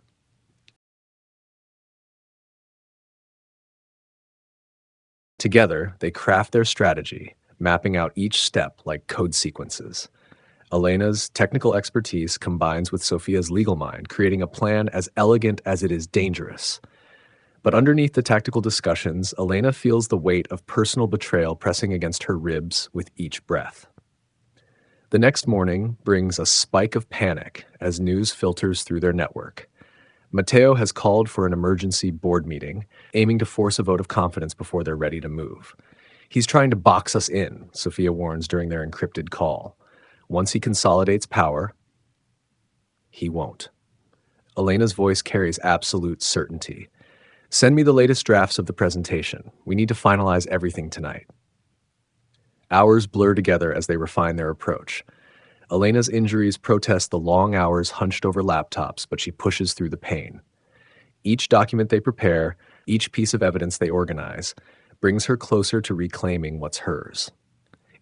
Together, they craft their strategy, mapping out each step like code sequences. Elena's technical expertise combines with Sophia's legal mind, creating a plan as elegant as it is dangerous. But underneath the tactical discussions, Elena feels the weight of personal betrayal pressing against her ribs with each breath. The next morning brings a spike of panic as news filters through their network. Matteo has called for an emergency board meeting, aiming to force a vote of confidence before they're ready to move. He's trying to box us in, Sophia warns during their encrypted call. Once he consolidates power, he won't. Elena's voice carries absolute certainty. Send me the latest drafts of the presentation. We need to finalize everything tonight. Hours blur together as they refine their approach. Elena's injuries protest the long hours hunched over laptops, but she pushes through the pain. Each document they prepare, each piece of evidence they organize, brings her closer to reclaiming what's hers.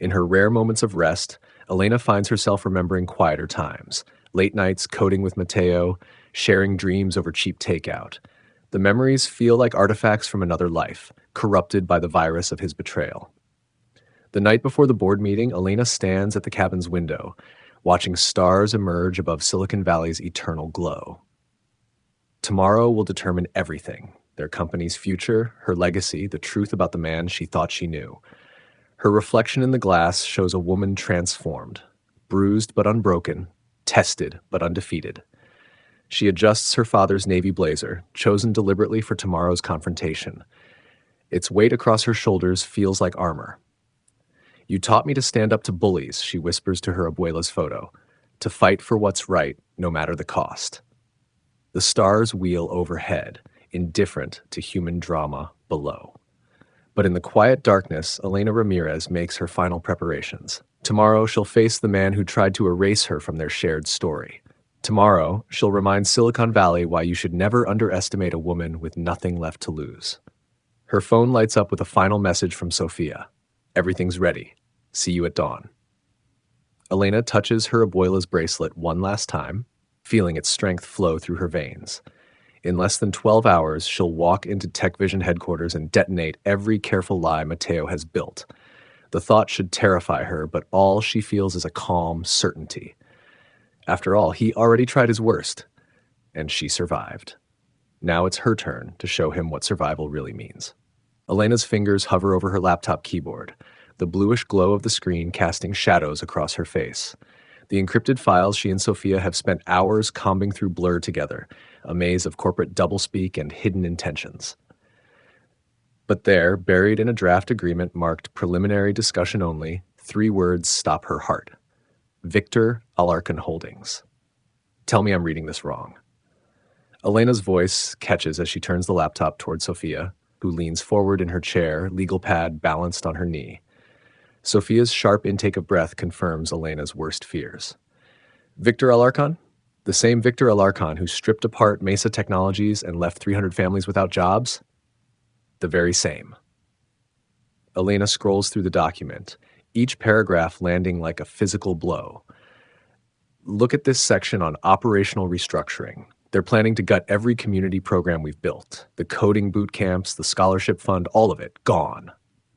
In her rare moments of rest, Elena finds herself remembering quieter times, late nights coding with Matteo, sharing dreams over cheap takeout. The memories feel like artifacts from another life, corrupted by the virus of his betrayal. The night before the board meeting, Elena stands at the cabin's window, watching stars emerge above Silicon Valley's eternal glow. Tomorrow will determine everything: their company's future, her legacy, the truth about the man she thought she knew. Her reflection in the glass shows a woman transformed, bruised but unbroken, tested but undefeated. She adjusts her father's navy blazer, chosen deliberately for tomorrow's confrontation. Its weight across her shoulders feels like armor. You taught me to stand up to bullies, she whispers to her abuela's photo, to fight for what's right, no matter the cost. The stars wheel overhead, indifferent to human drama below. But in the quiet darkness, Elena Ramirez makes her final preparations. Tomorrow, she'll face the man who tried to erase her from their shared story. Tomorrow, she'll remind Silicon Valley why you should never underestimate a woman with nothing left to lose. Her phone lights up with a final message from Sophia. Everything's ready. See you at dawn. Elena touches her abuela's bracelet one last time, feeling its strength flow through her veins. In less than 12 hours, she'll walk into TechVision headquarters and detonate every careful lie Matteo has built. The thought should terrify her, but all she feels is a calm certainty. After all, he already tried his worst, and she survived. Now it's her turn to show him what survival really means. Elena's fingers hover over her laptop keyboard, the bluish glow of the screen casting shadows across her face. The encrypted files she and Sophia have spent hours combing through blur together, a maze of corporate doublespeak and hidden intentions. But there, buried in a draft agreement marked preliminary discussion only, 3 words stop her heart. Victor Alarcon Holdings. Tell me I'm reading this wrong. Elena's voice catches as she turns the laptop toward Sophia, who leans forward in her chair, legal pad balanced on her knee. Sophia's sharp intake of breath confirms Elena's worst fears. Victor Alarcon? The same Victor Alarcon who stripped apart Mesa Technologies and left 300 families without jobs? The very same. Elena scrolls through the document, each paragraph landing like a physical blow. Look at this section on operational restructuring. They're planning to gut every community program we've built. The coding boot camps, the scholarship fund, all of it, gone.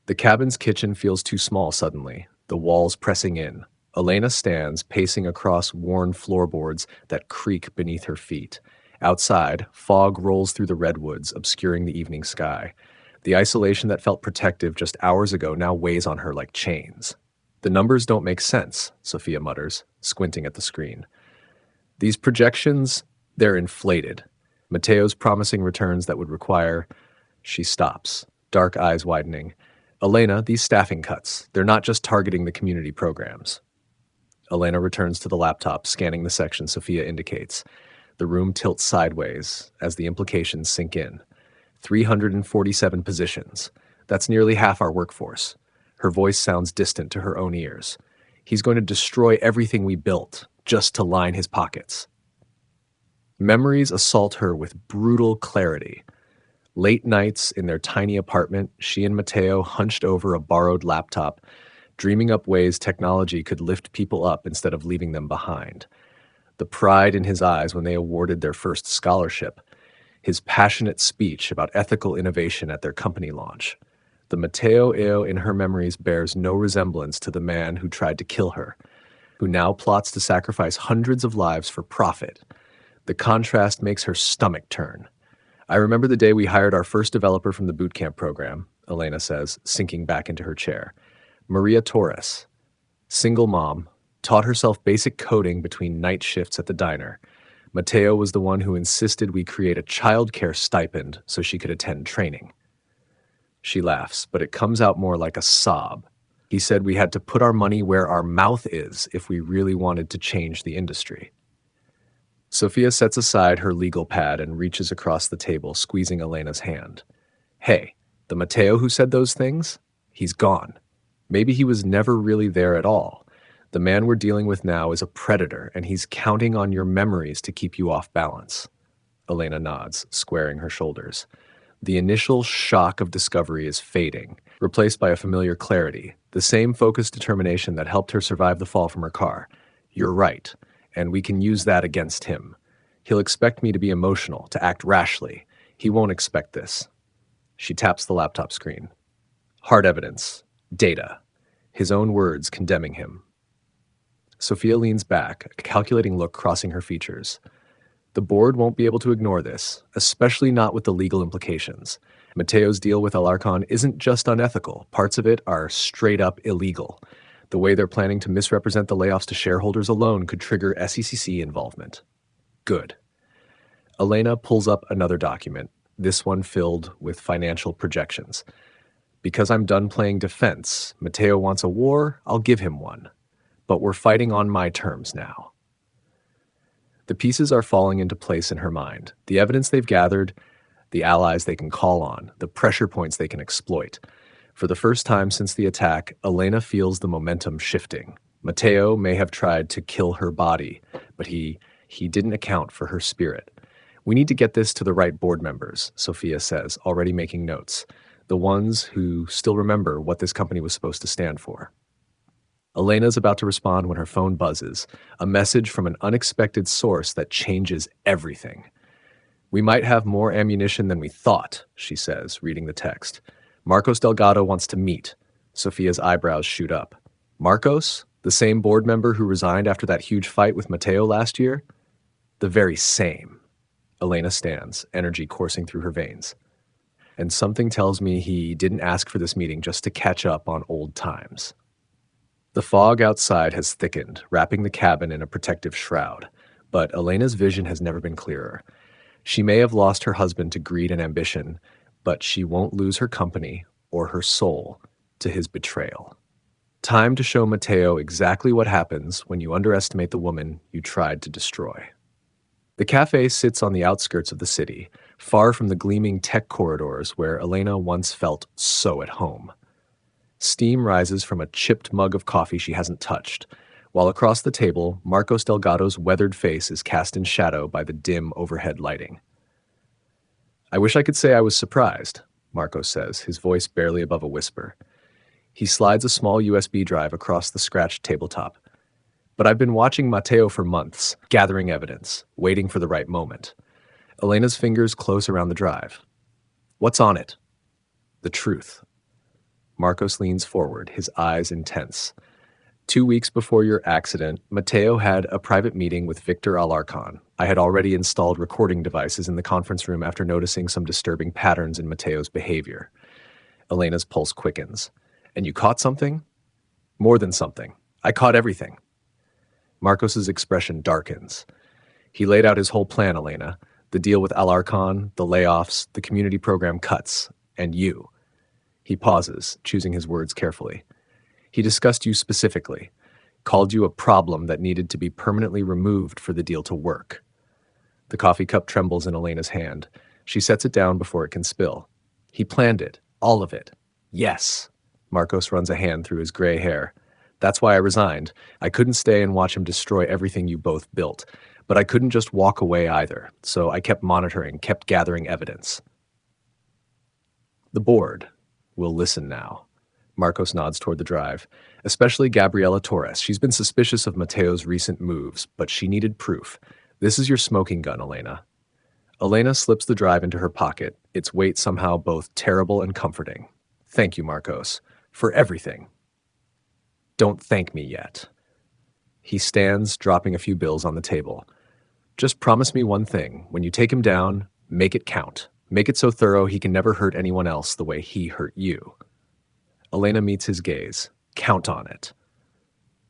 The cabin's kitchen feels too small suddenly, the walls pressing in. Elena stands, pacing across worn floorboards that creak beneath her feet. Outside, fog rolls through the redwoods, obscuring the evening sky. The isolation that felt protective just hours ago now weighs on her like chains. The numbers don't make sense, Sophia mutters, squinting at the screen. These projections, they're inflated. Mateo's promising returns that would require... She stops, dark eyes widening. Elena, these staffing cuts, they're not just targeting the community programs. Elena returns to the laptop, scanning the section Sophia indicates. The room tilts sideways as the implications sink in. 347 positions. That's nearly half our workforce. Her voice sounds distant to her own ears. He's going to destroy everything we built just to line his pockets. Memories assault her with brutal clarity. Late nights in their tiny apartment, she and Mateo hunched over a borrowed laptop, dreaming up ways technology could lift people up instead of leaving them behind. The pride in his eyes when they awarded their first scholarship. His passionate speech about ethical innovation at their company launch. The Mateo Eo in her memories bears no resemblance to the man who tried to kill her, who now plots to sacrifice hundreds of lives for profit. The contrast makes her stomach turn. I remember the day we hired our first developer from the boot camp program, Elena says, sinking back into her chair. Maria Torres. Single mom, taught herself basic coding between night shifts at the diner. Mateo was the one who insisted we create a childcare stipend so she could attend training. She laughs, but it comes out more like a sob. He said we had to put our money where our mouth is if we really wanted to change the industry. Sophia sets aside her legal pad and reaches across the table, squeezing Elena's hand. Hey, the Mateo who said those things? He's gone. Maybe he was never really there at all. The man we're dealing with now is a predator, and he's counting on your memories to keep you off balance. Elena nods, squaring her shoulders. The initial shock of discovery is fading, replaced by a familiar clarity, the same focused determination that helped her survive the fall from her car. You're right, and we can use that against him. He'll expect me to be emotional, to act rashly. He won't expect this. She taps the laptop screen. Hard evidence. Data. His own words condemning him. Sophia leans back, a calculating look crossing her features. The board won't be able to ignore this, especially not with the legal implications. Mateo's deal with Alarcon isn't just unethical. Parts of it are straight up illegal. The way they're planning to misrepresent the layoffs to shareholders alone could trigger SEC involvement. Good. Elena pulls up another document, this one filled with financial projections. Because I'm done playing defense, Mateo wants a war, I'll give him one. But we're fighting on my terms now. The pieces are falling into place in her mind. The evidence they've gathered, the allies they can call on, the pressure points they can exploit. For the first time since the attack, Elena feels the momentum shifting. Mateo may have tried to kill her body, but he didn't account for her spirit. We need to get this to the right board members, Sophia says, already making notes. The ones who still remember what this company was supposed to stand for. Elena's about to respond when her phone buzzes, a message from an unexpected source that changes everything. We might have more ammunition than we thought, she says, reading the text. Marcos Delgado wants to meet. Sophia's eyebrows shoot up. Marcos? The same board member who resigned after that huge fight with Mateo last year? The very same. Elena stands, energy coursing through her veins. And something tells me he didn't ask for this meeting just to catch up on old times. The fog outside has thickened, wrapping the cabin in a protective shroud, but Elena's vision has never been clearer. She may have lost her husband to greed and ambition, but she won't lose her company or her soul to his betrayal. Time to show Mateo exactly what happens when you underestimate the woman you tried to destroy. The cafe sits on the outskirts of the city, far from the gleaming tech corridors where Elena once felt so at home. Steam rises from a chipped mug of coffee she hasn't touched, while across the table, Marcos Delgado's weathered face is cast in shadow by the dim overhead lighting. "I wish I could say I was surprised," Marcos says, his voice barely above a whisper. He slides a small USB drive across the scratched tabletop. "But I've been watching Mateo for months, gathering evidence, waiting for the right moment." Elena's fingers close around the drive. "What's on it?" "The truth." Marcos leans forward, his eyes intense. 2 weeks before your accident, Mateo had a private meeting with Victor Alarcon. I had already installed recording devices in the conference room after noticing some disturbing patterns in Mateo's behavior. Elena's pulse quickens. "And you caught something?" "More than something. I caught everything." Marcos's expression darkens. "He laid out his whole plan, Elena. The deal with Alarcon, the layoffs, the community program cuts, and you." He pauses, choosing his words carefully. "He discussed you specifically, called you a problem that needed to be permanently removed for the deal to work." The coffee cup trembles in Elena's hand. She sets it down before it can spill. "He planned it, all of it." "Yes." Marcos runs a hand through his gray hair. "That's why I resigned. I couldn't stay and watch him destroy everything you both built. But I couldn't just walk away either, so I kept monitoring, kept gathering evidence." "The board will listen now." Marcos nods toward the drive. "Especially Gabriela Torres. She's been suspicious of Mateo's recent moves, but she needed proof. This is your smoking gun, Elena." Elena slips the drive into her pocket, its weight somehow both terrible and comforting. "Thank you, Marcos, for everything." "Don't thank me yet." He stands, dropping a few bills on the table. "Just promise me one thing. When you take him down, make it count. Make it so thorough he can never hurt anyone else the way he hurt you." Elena meets his gaze. "Count on it."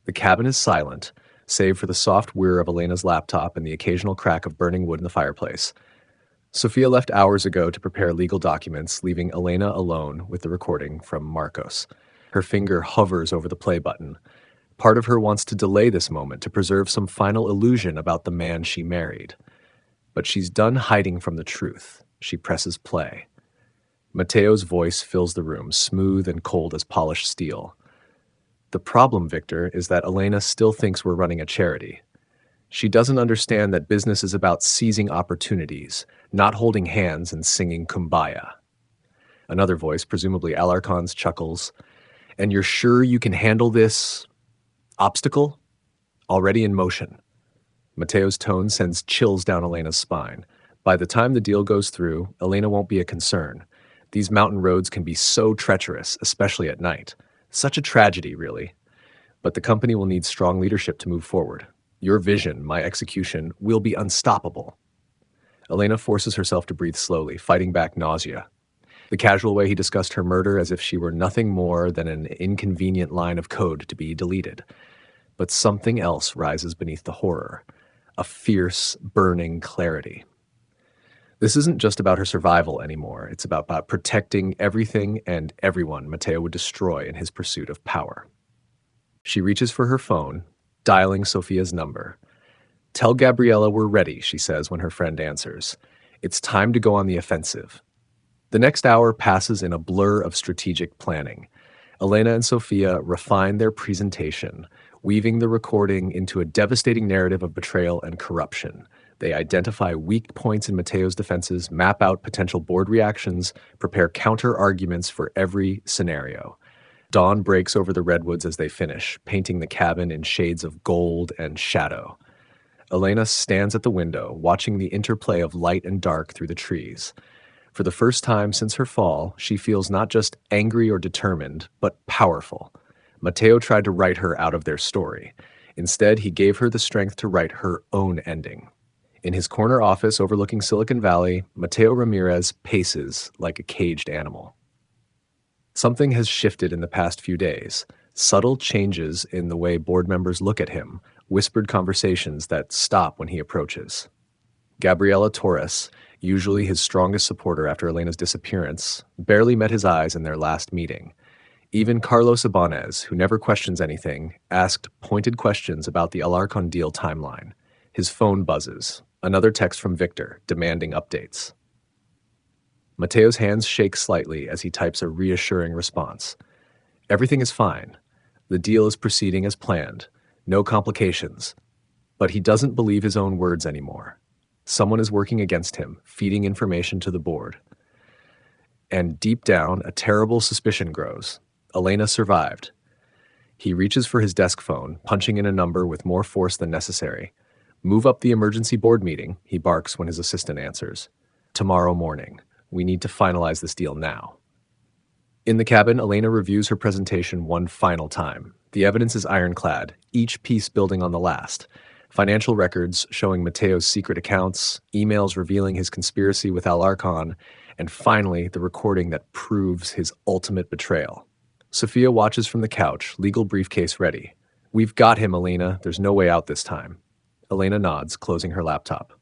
The cabin is silent, save for the soft whir of Elena's laptop and the occasional crack of burning wood in the fireplace. Sophia left hours ago to prepare legal documents, leaving Elena alone with the recording from Marcos. Her finger hovers over the play button. Part of her wants to delay this moment to preserve some final illusion about the man she married. But she's done hiding from the truth. She presses play. Mateo's voice fills the room, smooth and cold as polished steel. "The problem, Victor, is that Elena still thinks we're running a charity. She doesn't understand that business is about seizing opportunities, not holding hands and singing Kumbaya." Another voice, presumably Alarcon's, chuckles. "And you're sure you can handle this obstacle? Already in motion." Mateo's tone sends chills down Elena's spine. By the time the deal goes through, Elena won't be a concern. These mountain roads can be so treacherous, especially at night. Such a tragedy, really. But the company will need strong leadership to move forward. Your vision, my execution, will be unstoppable. Elena forces herself to breathe slowly, fighting back nausea. The casual way he discussed her murder as if she were nothing more than an inconvenient line of code to be deleted. But something else rises beneath the horror. A fierce, burning clarity. This isn't just about her survival anymore. It's about protecting everything and everyone Mateo would destroy in his pursuit of power. She reaches for her phone, dialing Sophia's number. "Tell Gabriela we're ready," she says when her friend answers. "It's time to go on the offensive." The next hour passes in a blur of strategic planning. Elena and Sophia refine their presentation, weaving the recording into a devastating narrative of betrayal and corruption. They identify weak points in Mateo's defenses, map out potential board reactions, prepare counter-arguments for every scenario. Dawn breaks over the redwoods as they finish, painting the cabin in shades of gold and shadow. Elena stands at the window, watching the interplay of light and dark through the trees. For the first time since her fall, she feels not just angry or determined, but powerful. Mateo tried to write her out of their story. Instead, he gave her the strength to write her own ending. In his corner office overlooking Silicon Valley, Elena Ramirez paces like a caged animal. Something has shifted in the past few days. Subtle changes in the way board members look at him, whispered conversations that stop when he approaches. "Gabriela Torres, usually his strongest supporter after Elena's disappearance, barely met his eyes in their last meeting. Even Carlos Ibanez, who never questions anything, asked pointed questions about the Alarcon deal timeline. His phone buzzes. Another text from Victor, demanding updates. Mateo's hands shake slightly as he types a reassuring response. Everything is fine. The deal is proceeding as planned. No complications. But he doesn't believe his own words anymore. Someone is working against him, feeding information to the board. And deep down, a terrible suspicion grows. Elena survived. He reaches for his desk phone, punching in a number with more force than necessary. Move up the emergency board meeting, he barks when his assistant answers. Tomorrow morning. We need to finalize this deal now. In the cabin, Elena reviews her presentation one final time. The evidence is ironclad, each piece building on the last. Financial records showing Mateo's secret accounts, emails revealing his conspiracy with Alarcon, and finally, the recording that proves his ultimate betrayal. Sophia watches from the couch, legal briefcase ready. We've got him, Elena. There's no way out this time. Elena nods, closing her laptop.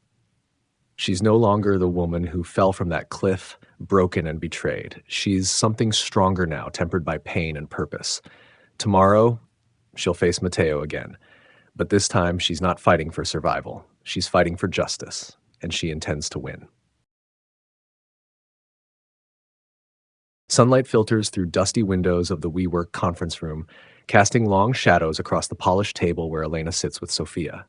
She's no longer the woman who fell from that cliff, broken and betrayed. She's something stronger now, tempered by pain and purpose. Tomorrow, she'll face Mateo again. But this time, she's not fighting for survival. She's fighting for justice, and she intends to win. Sunlight filters through dusty windows of the WeWork conference room, casting long shadows across the polished table where Elena sits with Sophia.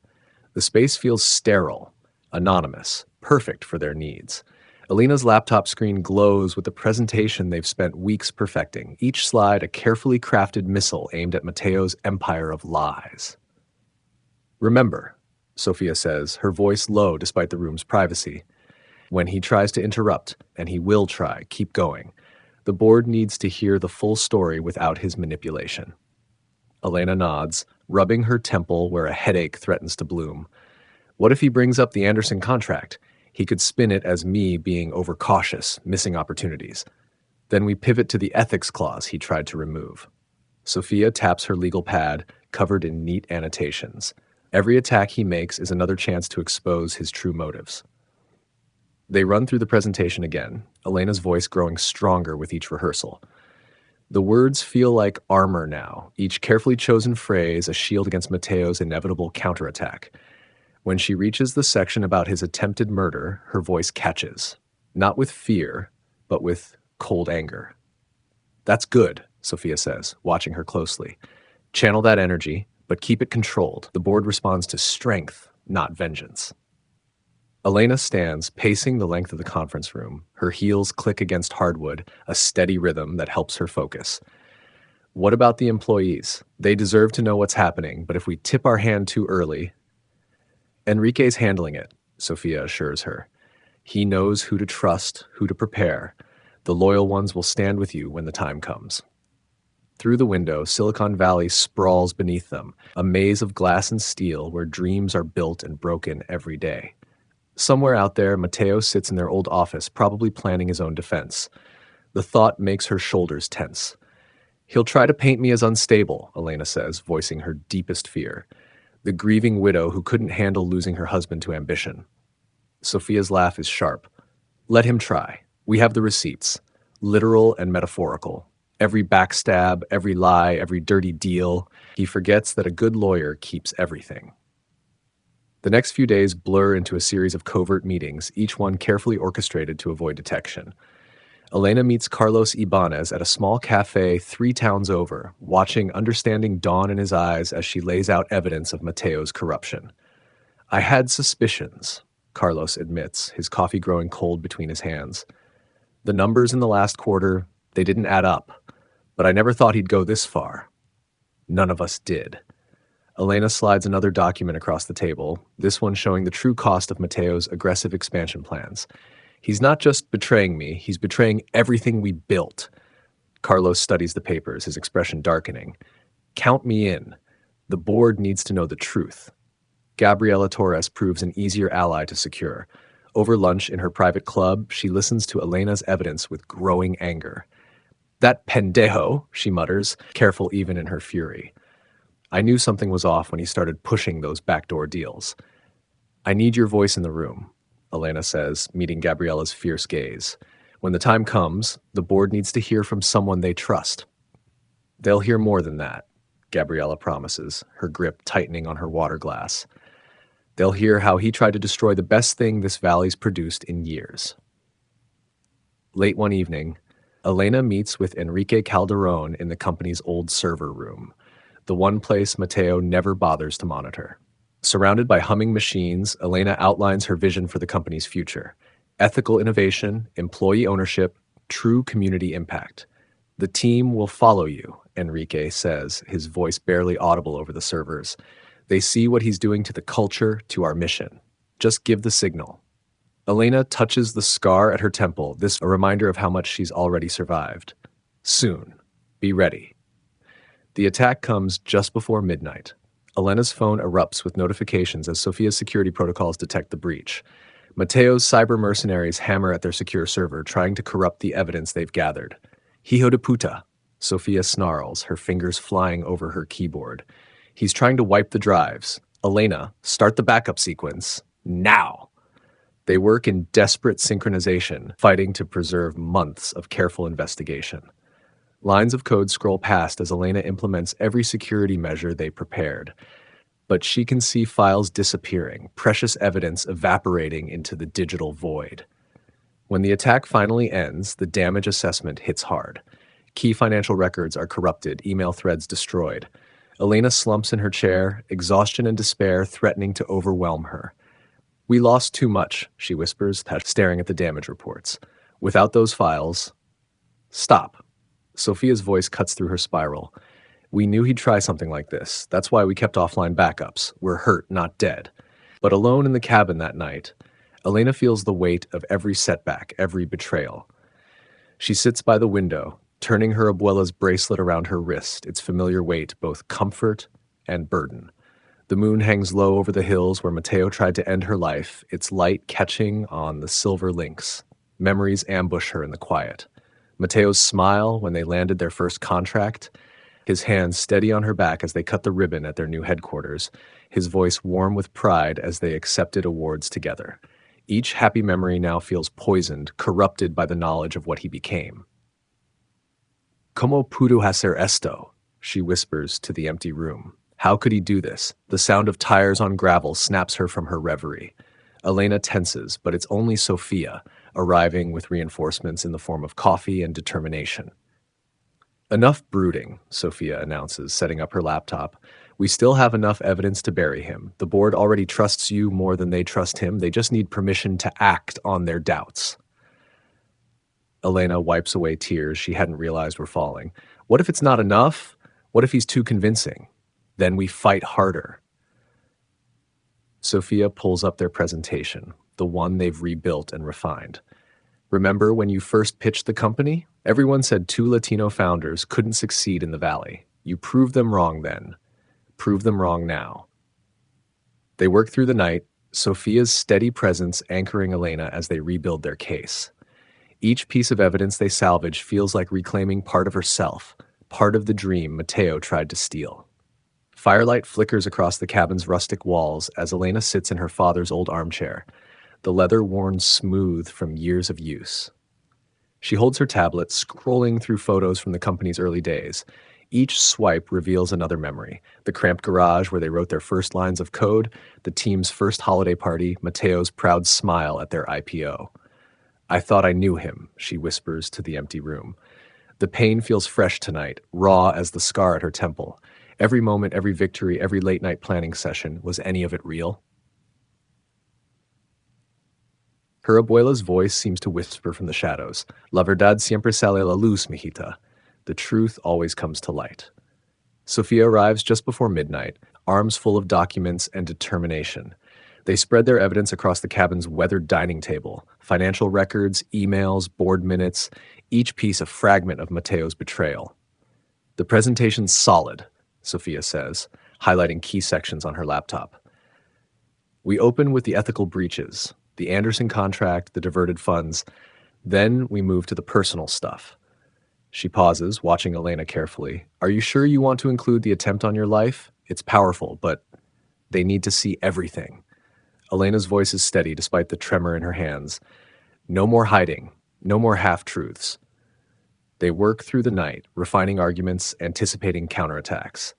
The space feels sterile, anonymous, perfect for their needs. Elena's laptop screen glows with the presentation they've spent weeks perfecting, each slide a carefully crafted missile aimed at Mateo's empire of lies. Remember, Sophia says, her voice low despite the room's privacy. When he tries to interrupt, and he will try, keep going. The board needs to hear the full story without his manipulation. Elena nods, rubbing her temple where a headache threatens to bloom. What if he brings up the Anderson contract? He could spin it as me being overcautious, missing opportunities. Then we pivot to the ethics clause he tried to remove. Sophia taps her legal pad, covered in neat annotations. Every attack he makes is another chance to expose his true motives. They run through the presentation again, Elena's voice growing stronger with each rehearsal. The words feel like armor now, each carefully chosen phrase a shield against Mateo's inevitable counterattack. When she reaches the section about his attempted murder, her voice catches, not with fear, but with cold anger. That's good, Sophia says, watching her closely. Channel that energy, but keep it controlled. The board responds to strength, not vengeance. Elena stands, pacing the length of the conference room. Her heels click against hardwood, a steady rhythm that helps her focus. What about the employees? They deserve to know what's happening, but if we tip our hand too early... Enrique's handling it, Sophia assures her. He knows who to trust, who to prepare. The loyal ones will stand with you when the time comes. Through the window, Silicon Valley sprawls beneath them, a maze of glass and steel where dreams are built and broken every day. Somewhere out there, Mateo sits in their old office, probably planning his own defense. The thought makes her shoulders tense. He'll try to paint me as unstable, Elena says, voicing her deepest fear. The grieving widow who couldn't handle losing her husband to ambition. Sophia's laugh is sharp. Let him try. We have the receipts, literal and metaphorical. Every backstab, every lie, every dirty deal. He forgets that a good lawyer keeps everything. The next few days blur into a series of covert meetings, each one carefully orchestrated to avoid detection. Elena meets Carlos Ibanez at a small cafe 3 towns over, watching understanding dawn in his eyes as she lays out evidence of Mateo's corruption. I had suspicions, Carlos admits, his coffee growing cold between his hands. The numbers in the last quarter, they didn't add up, but I never thought he'd go this far. None of us did. Elena slides another document across the table, this one showing the true cost of Mateo's aggressive expansion plans. He's not just betraying me, he's betraying everything we built. Carlos studies the papers, his expression darkening. Count me in. The board needs to know the truth. Gabriela Torres proves an easier ally to secure. Over lunch in her private club, she listens to Elena's evidence with growing anger. That pendejo, she mutters, careful even in her fury. I knew something was off when he started pushing those backdoor deals. I need your voice in the room. Elena says, meeting Gabriella's fierce gaze. When the time comes, the board needs to hear from someone they trust. They'll hear more than that, Gabriella promises, her grip tightening on her water glass. They'll hear how he tried to destroy the best thing this valley's produced in years. Late one evening, Elena meets with Enrique Calderon in the company's old server room, the one place Mateo never bothers to monitor. Surrounded by humming machines, Elena outlines her vision for the company's future: ethical innovation, employee ownership, true community impact. The team will follow you, Enrique says, his voice barely audible over the servers. They see what he's doing to the culture, to our mission. Just give the signal. Elena touches the scar at her temple, this a reminder of how much she's already survived. Soon. Be ready. The attack comes just before midnight. Elena's phone erupts with notifications as Sofia's security protocols detect the breach. Mateo's cyber mercenaries hammer at their secure server, trying to corrupt the evidence they've gathered. Hijo de puta, Sofia snarls, her fingers flying over her keyboard. He's trying to wipe the drives. Elena, start the backup sequence. Now! They work in desperate synchronization, fighting to preserve months of careful investigation. Lines of code scroll past as Elena implements every security measure they prepared. But she can see files disappearing, precious evidence evaporating into the digital void. When the attack finally ends, the damage assessment hits hard. Key financial records are corrupted, email threads destroyed. Elena slumps in her chair, exhaustion and despair threatening to overwhelm her. We lost too much, she whispers, staring at the damage reports. Without those files... Stop. Sofia's voice cuts through her spiral. We knew he'd try something like this. That's why we kept offline backups. We're hurt, not dead. But alone in the cabin that night, Elena feels the weight of every setback, every betrayal. She sits by the window, turning her abuela's bracelet around her wrist, its familiar weight, both comfort and burden. The moon hangs low over the hills where Mateo tried to end her life, its light catching on the silver links. Memories ambush her in the quiet. Mateo's smile when they landed their first contract, his hands steady on her back as they cut the ribbon at their new headquarters, his voice warm with pride as they accepted awards together. Each happy memory now feels poisoned, corrupted by the knowledge of what he became. ¿Cómo pudo hacer esto? She whispers to the empty room. How could he do this? The sound of tires on gravel snaps her from her reverie. Elena tenses, but it's only Sofia, arriving with reinforcements in the form of coffee and determination. Enough brooding, Sofia announces, setting up her laptop. We still have enough evidence to bury him. The board already trusts you more than they trust him. They just need permission to act on their doubts. Elena wipes away tears she hadn't realized were falling. What if it's not enough? What if he's too convincing? Then we fight harder. Sofia pulls up their presentation, the one they've rebuilt and refined. Remember when you first pitched the company? Everyone said 2 Latino founders couldn't succeed in the Valley. You proved them wrong then. Prove them wrong now. They work through the night, Sofia's steady presence anchoring Elena as they rebuild their case. Each piece of evidence they salvage feels like reclaiming part of herself, part of the dream Mateo tried to steal. Firelight flickers across the cabin's rustic walls as Elena sits in her father's old armchair, the leather worn smooth from years of use. She holds her tablet, scrolling through photos from the company's early days. Each swipe reveals another memory: the cramped garage where they wrote their first lines of code, the team's first holiday party, Mateo's proud smile at their IPO. I thought I knew him, she whispers to the empty room. The pain feels fresh tonight, raw as the scar at her temple. Every moment, every victory, every late-night planning session, was any of it real? Her abuela's voice seems to whisper from the shadows. La verdad siempre sale a la luz, mijita. The truth always comes to light. Sofia arrives just before midnight, arms full of documents and determination. They spread their evidence across the cabin's weathered dining table: financial records, emails, board minutes, each piece a fragment of Mateo's betrayal. The presentation's solid, Sofia says, highlighting key sections on her laptop. We open with the ethical breaches, the Anderson contract, the diverted funds. Then we move to the personal stuff. She pauses, watching Elena carefully. Are you sure you want to include the attempt on your life? It's powerful, but they need to see everything. Elena's voice is steady despite the tremor in her hands. No more hiding. No more half-truths. They work through the night, refining arguments, anticipating counterattacks.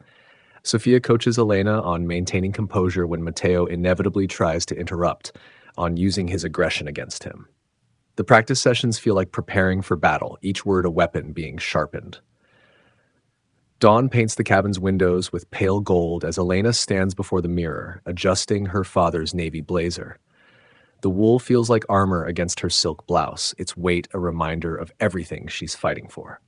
Sofia coaches Elena on maintaining composure when Matteo inevitably tries to interrupt, on using his aggression against him. The practice sessions feel like preparing for battle, each word a weapon being sharpened. Dawn paints the cabin's windows with pale gold as Elena stands before the mirror, adjusting her father's navy blazer. The wool feels like armor against her silk blouse, its weight a reminder of everything she's fighting for.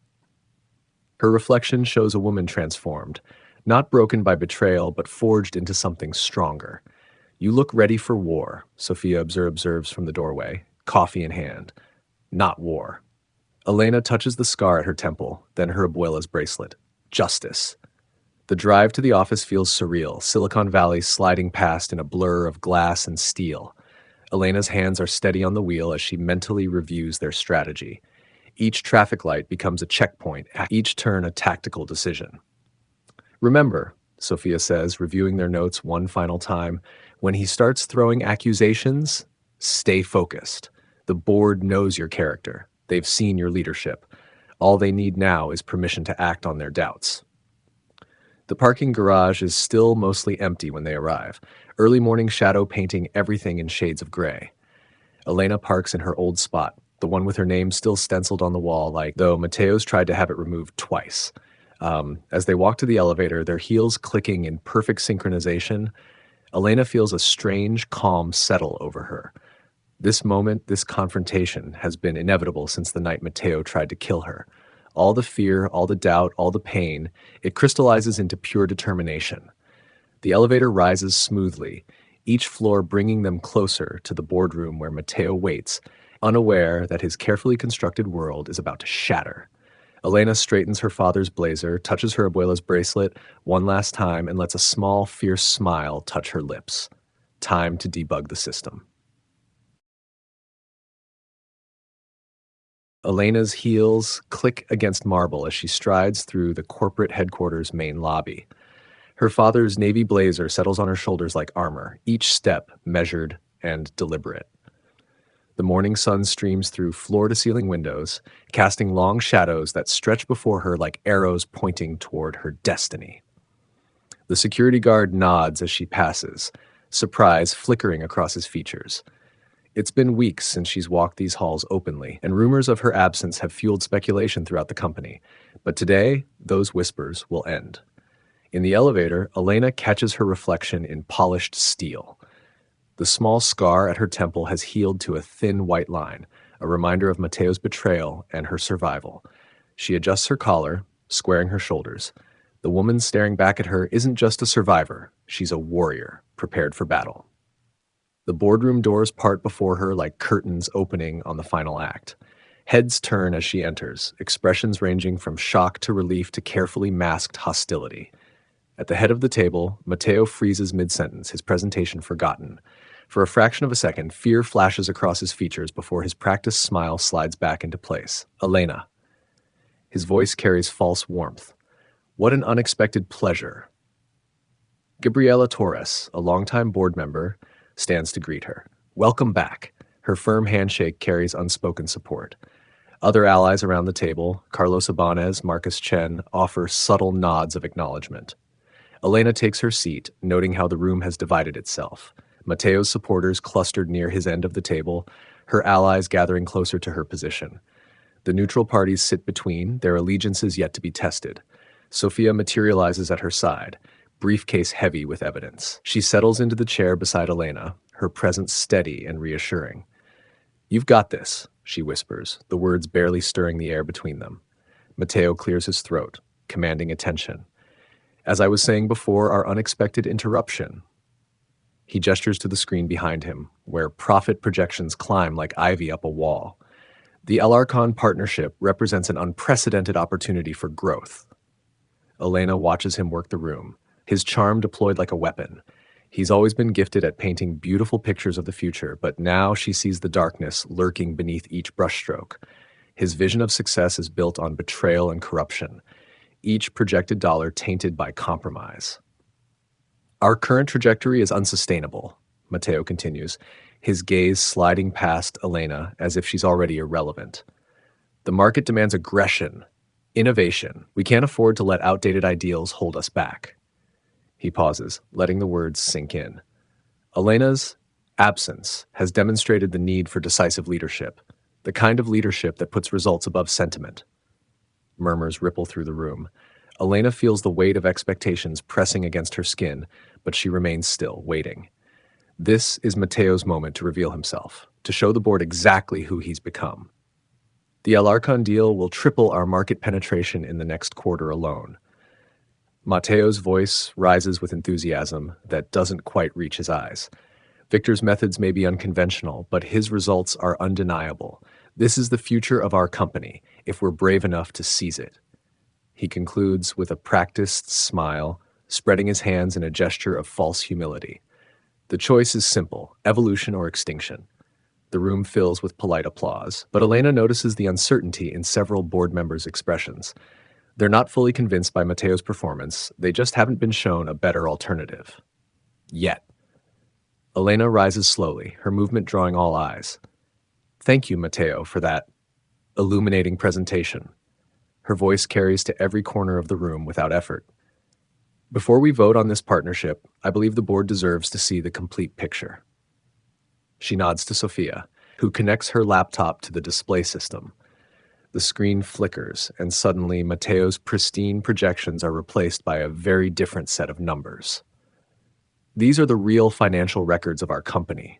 Her reflection shows a woman transformed, not broken by betrayal, but forged into something stronger. You look ready for war, Sofia observes from the doorway, coffee in hand. Not war. Elena touches the scar at her temple, then her abuela's bracelet. Justice. The drive to the office feels surreal, Silicon Valley sliding past in a blur of glass and steel. Elena's hands are steady on the wheel as she mentally reviews their strategy. Each traffic light becomes a checkpoint, each turn a tactical decision. Remember, Sofia says, reviewing their notes one final time, when he starts throwing accusations, stay focused. The board knows your character. They've seen your leadership. All they need now is permission to act on their doubts. The parking garage is still mostly empty when they arrive, early morning shadow painting everything in shades of gray. Elena parks in her old spot, the one with her name still stenciled on the wall, like though Matteo's tried to have it removed twice. As they walk to the elevator, their heels clicking in perfect synchronization, Elena feels a strange calm settle over her. This moment, this confrontation, has been inevitable since the night Matteo tried to kill her. All the fear, all the doubt, all the pain, it crystallizes into pure determination. The elevator rises smoothly, each floor bringing them closer to the boardroom where Matteo waits, unaware that his carefully constructed world is about to shatter. Elena straightens her father's blazer, touches her abuela's bracelet one last time, and lets a small, fierce smile touch her lips. Time to debug the system. Elena's heels click against marble as she strides through the corporate headquarters main lobby. Her father's navy blazer settles on her shoulders like armor, each step measured and deliberate. The morning sun streams through floor-to-ceiling windows, casting long shadows that stretch before her like arrows pointing toward her destiny. The security guard nods as she passes, surprise flickering across his features. It's been weeks since she's walked these halls openly, and rumors of her absence have fueled speculation throughout the company. But today, those whispers will end. In the elevator, Elena catches her reflection in polished steel. The small scar at her temple has healed to a thin white line, a reminder of Matteo's betrayal and her survival. She adjusts her collar, squaring her shoulders. The woman staring back at her isn't just a survivor, she's a warrior, prepared for battle. The boardroom doors part before her like curtains opening on the final act. Heads turn as she enters, expressions ranging from shock to relief to carefully masked hostility. At the head of the table, Matteo freezes mid-sentence, his presentation forgotten. For a fraction of a second, fear flashes across his features before his practiced smile slides back into place. Elena. His voice carries false warmth. What an unexpected pleasure. Gabriela Torres, a longtime board member, stands to greet her. Welcome back. Her firm handshake carries unspoken support. Other allies around the table, Carlos Ibanez, Marcus Chen, offer subtle nods of acknowledgement. Elena takes her seat, noting how the room has divided itself. Matteo's supporters clustered near his end of the table, her allies gathering closer to her position. The neutral parties sit between, their allegiances yet to be tested. Sofia materializes at her side, briefcase heavy with evidence. She settles into the chair beside Elena, her presence steady and reassuring. You've got this, she whispers, the words barely stirring the air between them. Matteo clears his throat, commanding attention. As I was saying before, our unexpected interruption. He gestures to the screen behind him, where profit projections climb like ivy up a wall. The Alarcon partnership represents an unprecedented opportunity for growth. Elena watches him work the room, his charm deployed like a weapon. He's always been gifted at painting beautiful pictures of the future, but now she sees the darkness lurking beneath each brushstroke. His vision of success is built on betrayal and corruption, each projected dollar tainted by compromise. Our current trajectory is unsustainable, Matteo continues, his gaze sliding past Elena as if she's already irrelevant. The market demands aggression, innovation. We can't afford to let outdated ideals hold us back. He pauses, letting the words sink in. Elena's absence has demonstrated the need for decisive leadership, the kind of leadership that puts results above sentiment. Murmurs ripple through the room. Elena feels the weight of expectations pressing against her skin, but she remains still, waiting. This is Matteo's moment to reveal himself, to show the board exactly who he's become. The Alarcon deal will triple our market penetration in the next quarter alone. Matteo's voice rises with enthusiasm that doesn't quite reach his eyes. Victor's methods may be unconventional, but his results are undeniable. This is the future of our company, if we're brave enough to seize it. He concludes with a practiced smile, spreading his hands in a gesture of false humility. The choice is simple, evolution or extinction. The room fills with polite applause, but Elena notices the uncertainty in several board members' expressions. They're not fully convinced by Matteo's performance, they just haven't been shown a better alternative. Yet. Elena rises slowly, her movement drawing all eyes. Thank you, Matteo, for that illuminating presentation. Her voice carries to every corner of the room without effort. Before we vote on this partnership, I believe the board deserves to see the complete picture. She nods to Sophia, who connects her laptop to the display system. The screen flickers, and suddenly Matteo's pristine projections are replaced by a very different set of numbers. These are the real financial records of our company,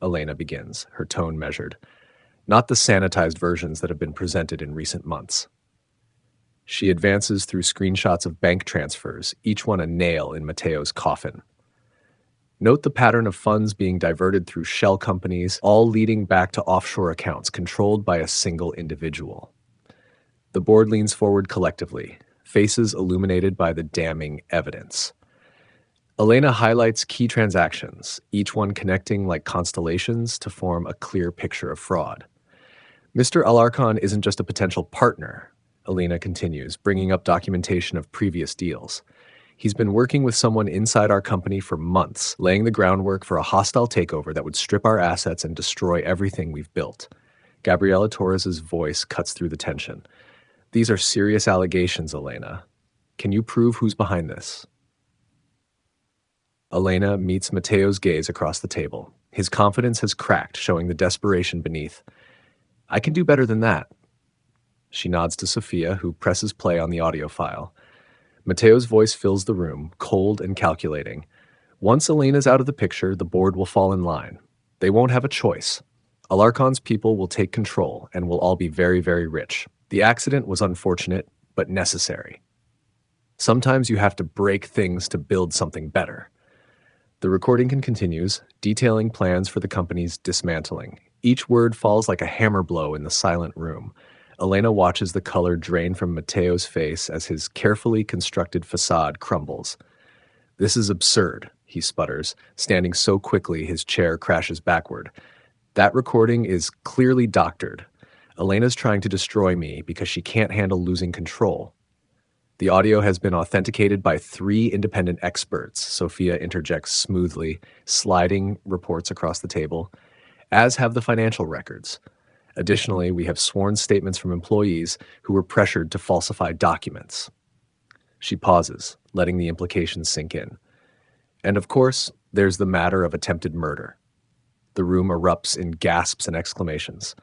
Elena begins, her tone measured, not the sanitized versions that have been presented in recent months. She advances through screenshots of bank transfers, each one a nail in Matteo's coffin. Note the pattern of funds being diverted through shell companies, all leading back to offshore accounts controlled by a single individual. The board leans forward collectively, faces illuminated by the damning evidence. Elena highlights key transactions, each one connecting like constellations to form a clear picture of fraud. Mr. Alarcon isn't just a potential partner, Elena continues, bringing up documentation of previous deals. He's been working with someone inside our company for months, laying the groundwork for a hostile takeover that would strip our assets and destroy everything we've built. Gabriela Torres's voice cuts through the tension. These are serious allegations, Elena. Can you prove who's behind this? Elena meets Matteo's gaze across the table. His confidence has cracked, showing the desperation beneath. I can do better than that. She nods to Sophia, who presses play on the audio file. Matteo's voice fills the room, cold and calculating. Once Elena's out of the picture, the board will fall in line. They won't have a choice. Alarcon's people will take control, and we'll all be very, very rich. The accident was unfortunate, but necessary. Sometimes you have to break things to build something better. The recording continues, detailing plans for the company's dismantling. Each word falls like a hammer blow in the silent room. Elena watches the color drain from Matteo's face as his carefully constructed facade crumbles. This is absurd, he sputters, standing so quickly his chair crashes backward. That recording is clearly doctored. Elena's trying to destroy me because she can't handle losing control. The audio has been authenticated by 3 independent experts, Sophia interjects smoothly, sliding reports across the table, as have the financial records. Additionally, we have sworn statements from employees who were pressured to falsify documents. She pauses, letting the implications sink in. And of course, there's the matter of attempted murder. The room erupts in gasps and exclamations.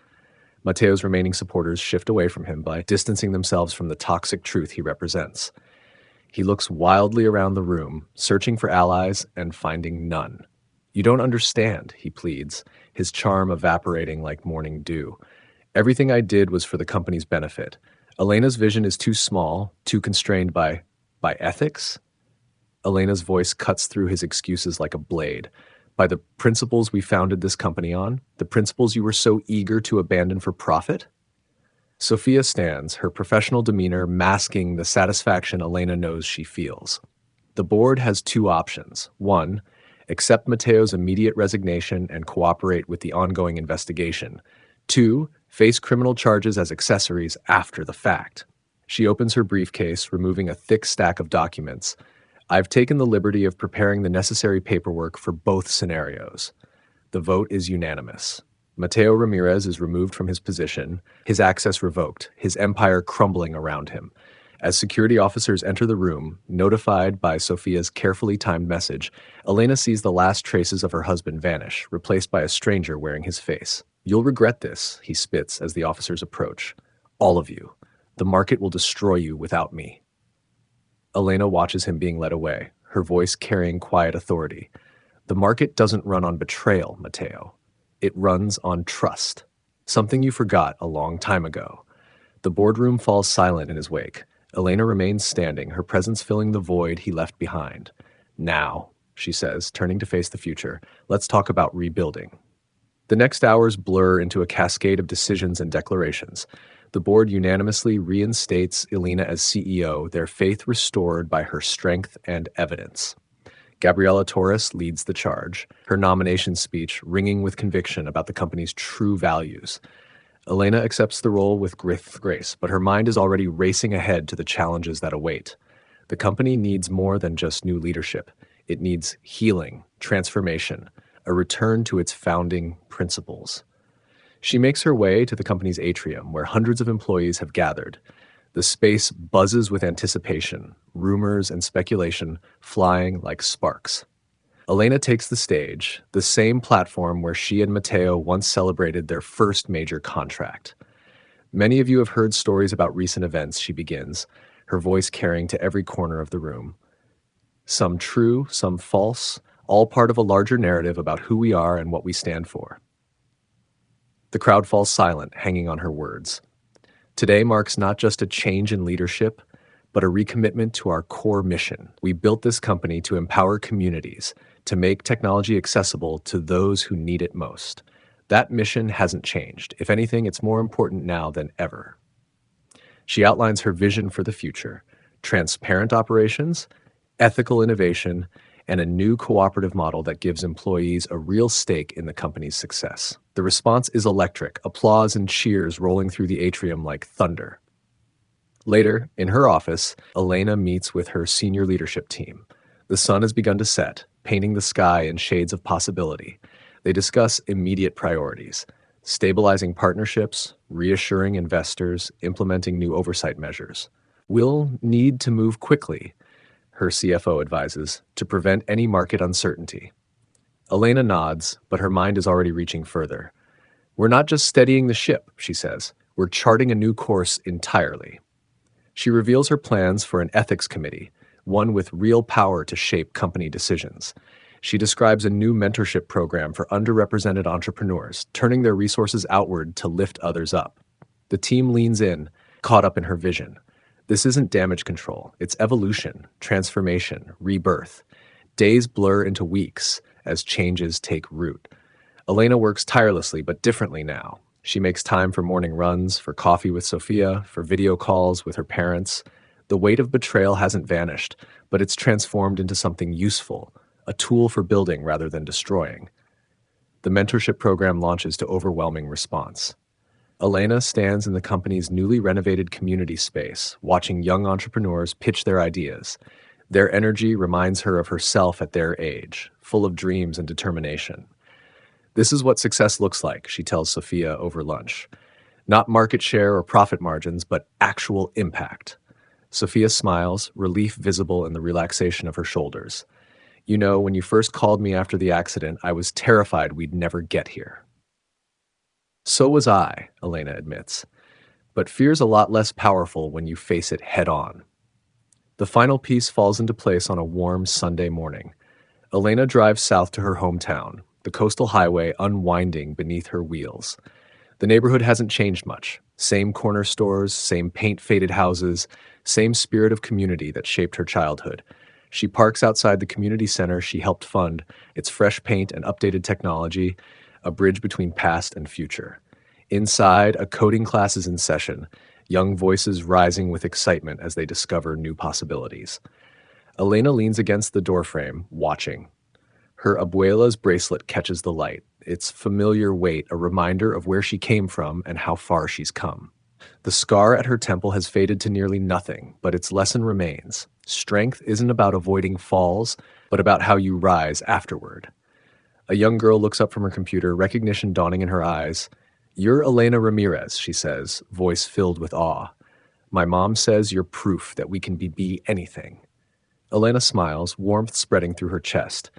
Matteo's remaining supporters shift away from him by distancing themselves from the toxic truth he represents. He looks wildly around the room, searching for allies and finding none. You don't understand, he pleads, his charm evaporating like morning dew. Everything I did was for the company's benefit. Elena's vision is too small, too constrained by ethics? Elena's voice cuts through his excuses like a blade. By the principles we founded this company on? The principles you were so eager to abandon for profit? Sophia stands, her professional demeanor masking the satisfaction Elena knows she feels. The board has 2 options. 1, accept Matteo's immediate resignation and cooperate with the ongoing investigation. 2, face criminal charges as accessories after the fact. She opens her briefcase, removing a thick stack of documents. I've taken the liberty of preparing the necessary paperwork for both scenarios. The vote is unanimous. Mateo Ramirez is removed from his position, his access revoked, his empire crumbling around him. As security officers enter the room, notified by Sofia's carefully timed message, Elena sees the last traces of her husband vanish, replaced by a stranger wearing his face. "You'll regret this," he spits as the officers approach. "All of you. The market will destroy you without me." Elena watches him being led away, her voice carrying quiet authority. "The market doesn't run on betrayal, Mateo. It runs on trust. Something you forgot a long time ago." The boardroom falls silent in his wake. Elena remains standing, her presence filling the void he left behind. "Now," she says, turning to face the future, "let's talk about rebuilding." The next hours blur into a cascade of decisions and declarations. The board unanimously reinstates Elena as CEO, their faith restored by her strength and evidence. Gabriela Torres leads the charge, her nomination speech ringing with conviction about the company's true values. Elena accepts the role with grace, but her mind is already racing ahead to the challenges that await. The company needs more than just new leadership. It needs healing, transformation, a return to its founding principles. She makes her way to the company's atrium, where hundreds of employees have gathered. The space buzzes with anticipation, rumors and speculation flying like sparks. Elena takes the stage, the same platform where she and Mateo once celebrated their first major contract. "Many of you have heard stories about recent events," she begins, her voice carrying to every corner of the room. "Some true, some false, all part of a larger narrative about who we are and what we stand for." The crowd falls silent, hanging on her words. Today marks not just a change in leadership, but a recommitment to our core mission. We built this company to empower communities, to make technology accessible to those who need it most. That mission hasn't changed. If anything, it's more important now than ever. She outlines her vision for the future: transparent operations, ethical innovation, and a new cooperative model that gives employees a real stake in the company's success. The response is electric, applause and cheers rolling through the atrium like thunder. Later, in her office, Elena meets with her senior leadership team. The sun has begun to set, painting the sky in shades of possibility. They discuss immediate priorities: stabilizing partnerships, reassuring investors, implementing new oversight measures. "We'll need to move quickly," her CFO advises, "to prevent any market uncertainty." Elena nods, but her mind is already reaching further. "We're not just steadying the ship," she says. "We're charting a new course entirely." She reveals her plans for an ethics committee, one with real power to shape company decisions. She describes a new mentorship program for underrepresented entrepreneurs, turning their resources outward to lift others up. The team leans in, caught up in her vision. This isn't damage control, it's evolution, transformation, rebirth. Days blur into weeks as changes take root. Elena works tirelessly but differently now. She makes time for morning runs, for coffee with Sofia, for video calls with her parents. The weight of betrayal hasn't vanished, but it's transformed into something useful, a tool for building rather than destroying. The mentorship program launches to overwhelming response. Elena stands in the company's newly renovated community space, watching young entrepreneurs pitch their ideas. Their energy reminds her of herself at their age, full of dreams and determination. "This is what success looks like," she tells Sofia over lunch. "Not market share or profit margins, but actual impact." Sofia smiles, relief visible in the relaxation of her shoulders. "You know, when you first called me after the accident, I was terrified we'd never get here." "So was I," Elena admits. "But fear's a lot less powerful when you face it head on." The final piece falls into place on a warm Sunday morning. Elena drives south to her hometown, the coastal highway unwinding beneath her wheels. The neighborhood hasn't changed much. Same corner stores, same paint-faded houses, same spirit of community that shaped her childhood. She parks outside the community center she helped fund, its fresh paint and updated technology, a bridge between past and future. Inside, a coding class is in session, young voices rising with excitement as they discover new possibilities. Elena leans against the doorframe, watching. Her abuela's bracelet catches the light, its familiar weight a reminder of where she came from and how far she's come. The scar at her temple has faded to nearly nothing, but its lesson remains. Strength isn't about avoiding falls, but about how you rise afterward. A young girl looks up from her computer, recognition dawning in her eyes. "You're Elena Ramirez," she says, voice filled with awe. "My mom says you're proof that we can be anything." Elena smiles, warmth spreading through her chest.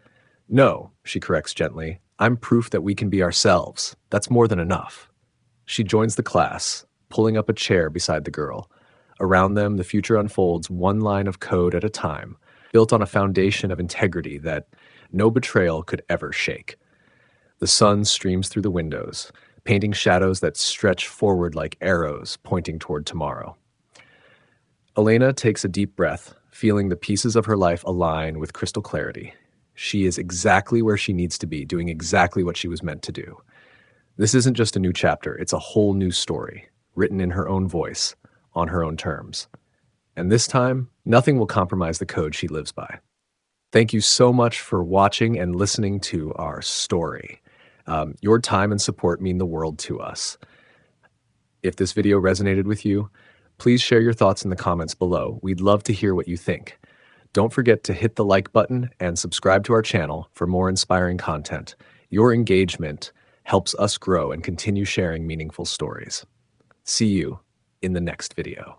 "No," she corrects gently, "I'm proof that we can be ourselves. That's more than enough." She joins the class, pulling up a chair beside the girl. Around them, the future unfolds one line of code at a time, built on a foundation of integrity that no betrayal could ever shake. The sun streams through the windows, painting shadows that stretch forward like arrows pointing toward tomorrow. Elena takes a deep breath, feeling the pieces of her life align with crystal clarity. She is exactly where she needs to be, doing exactly what she was meant to do. This isn't just a new chapter, it's a whole new story, written in her own voice, on her own terms. And this time, nothing will compromise the code she lives by. Thank you so much for watching and listening to our story. Your time and support mean the world to us. If this video resonated with you, please share your thoughts in the comments below. We'd love to hear what you think. Don't forget to hit the like button and subscribe to our channel for more inspiring content. Your engagement helps us grow and continue sharing meaningful stories. See you in the next video.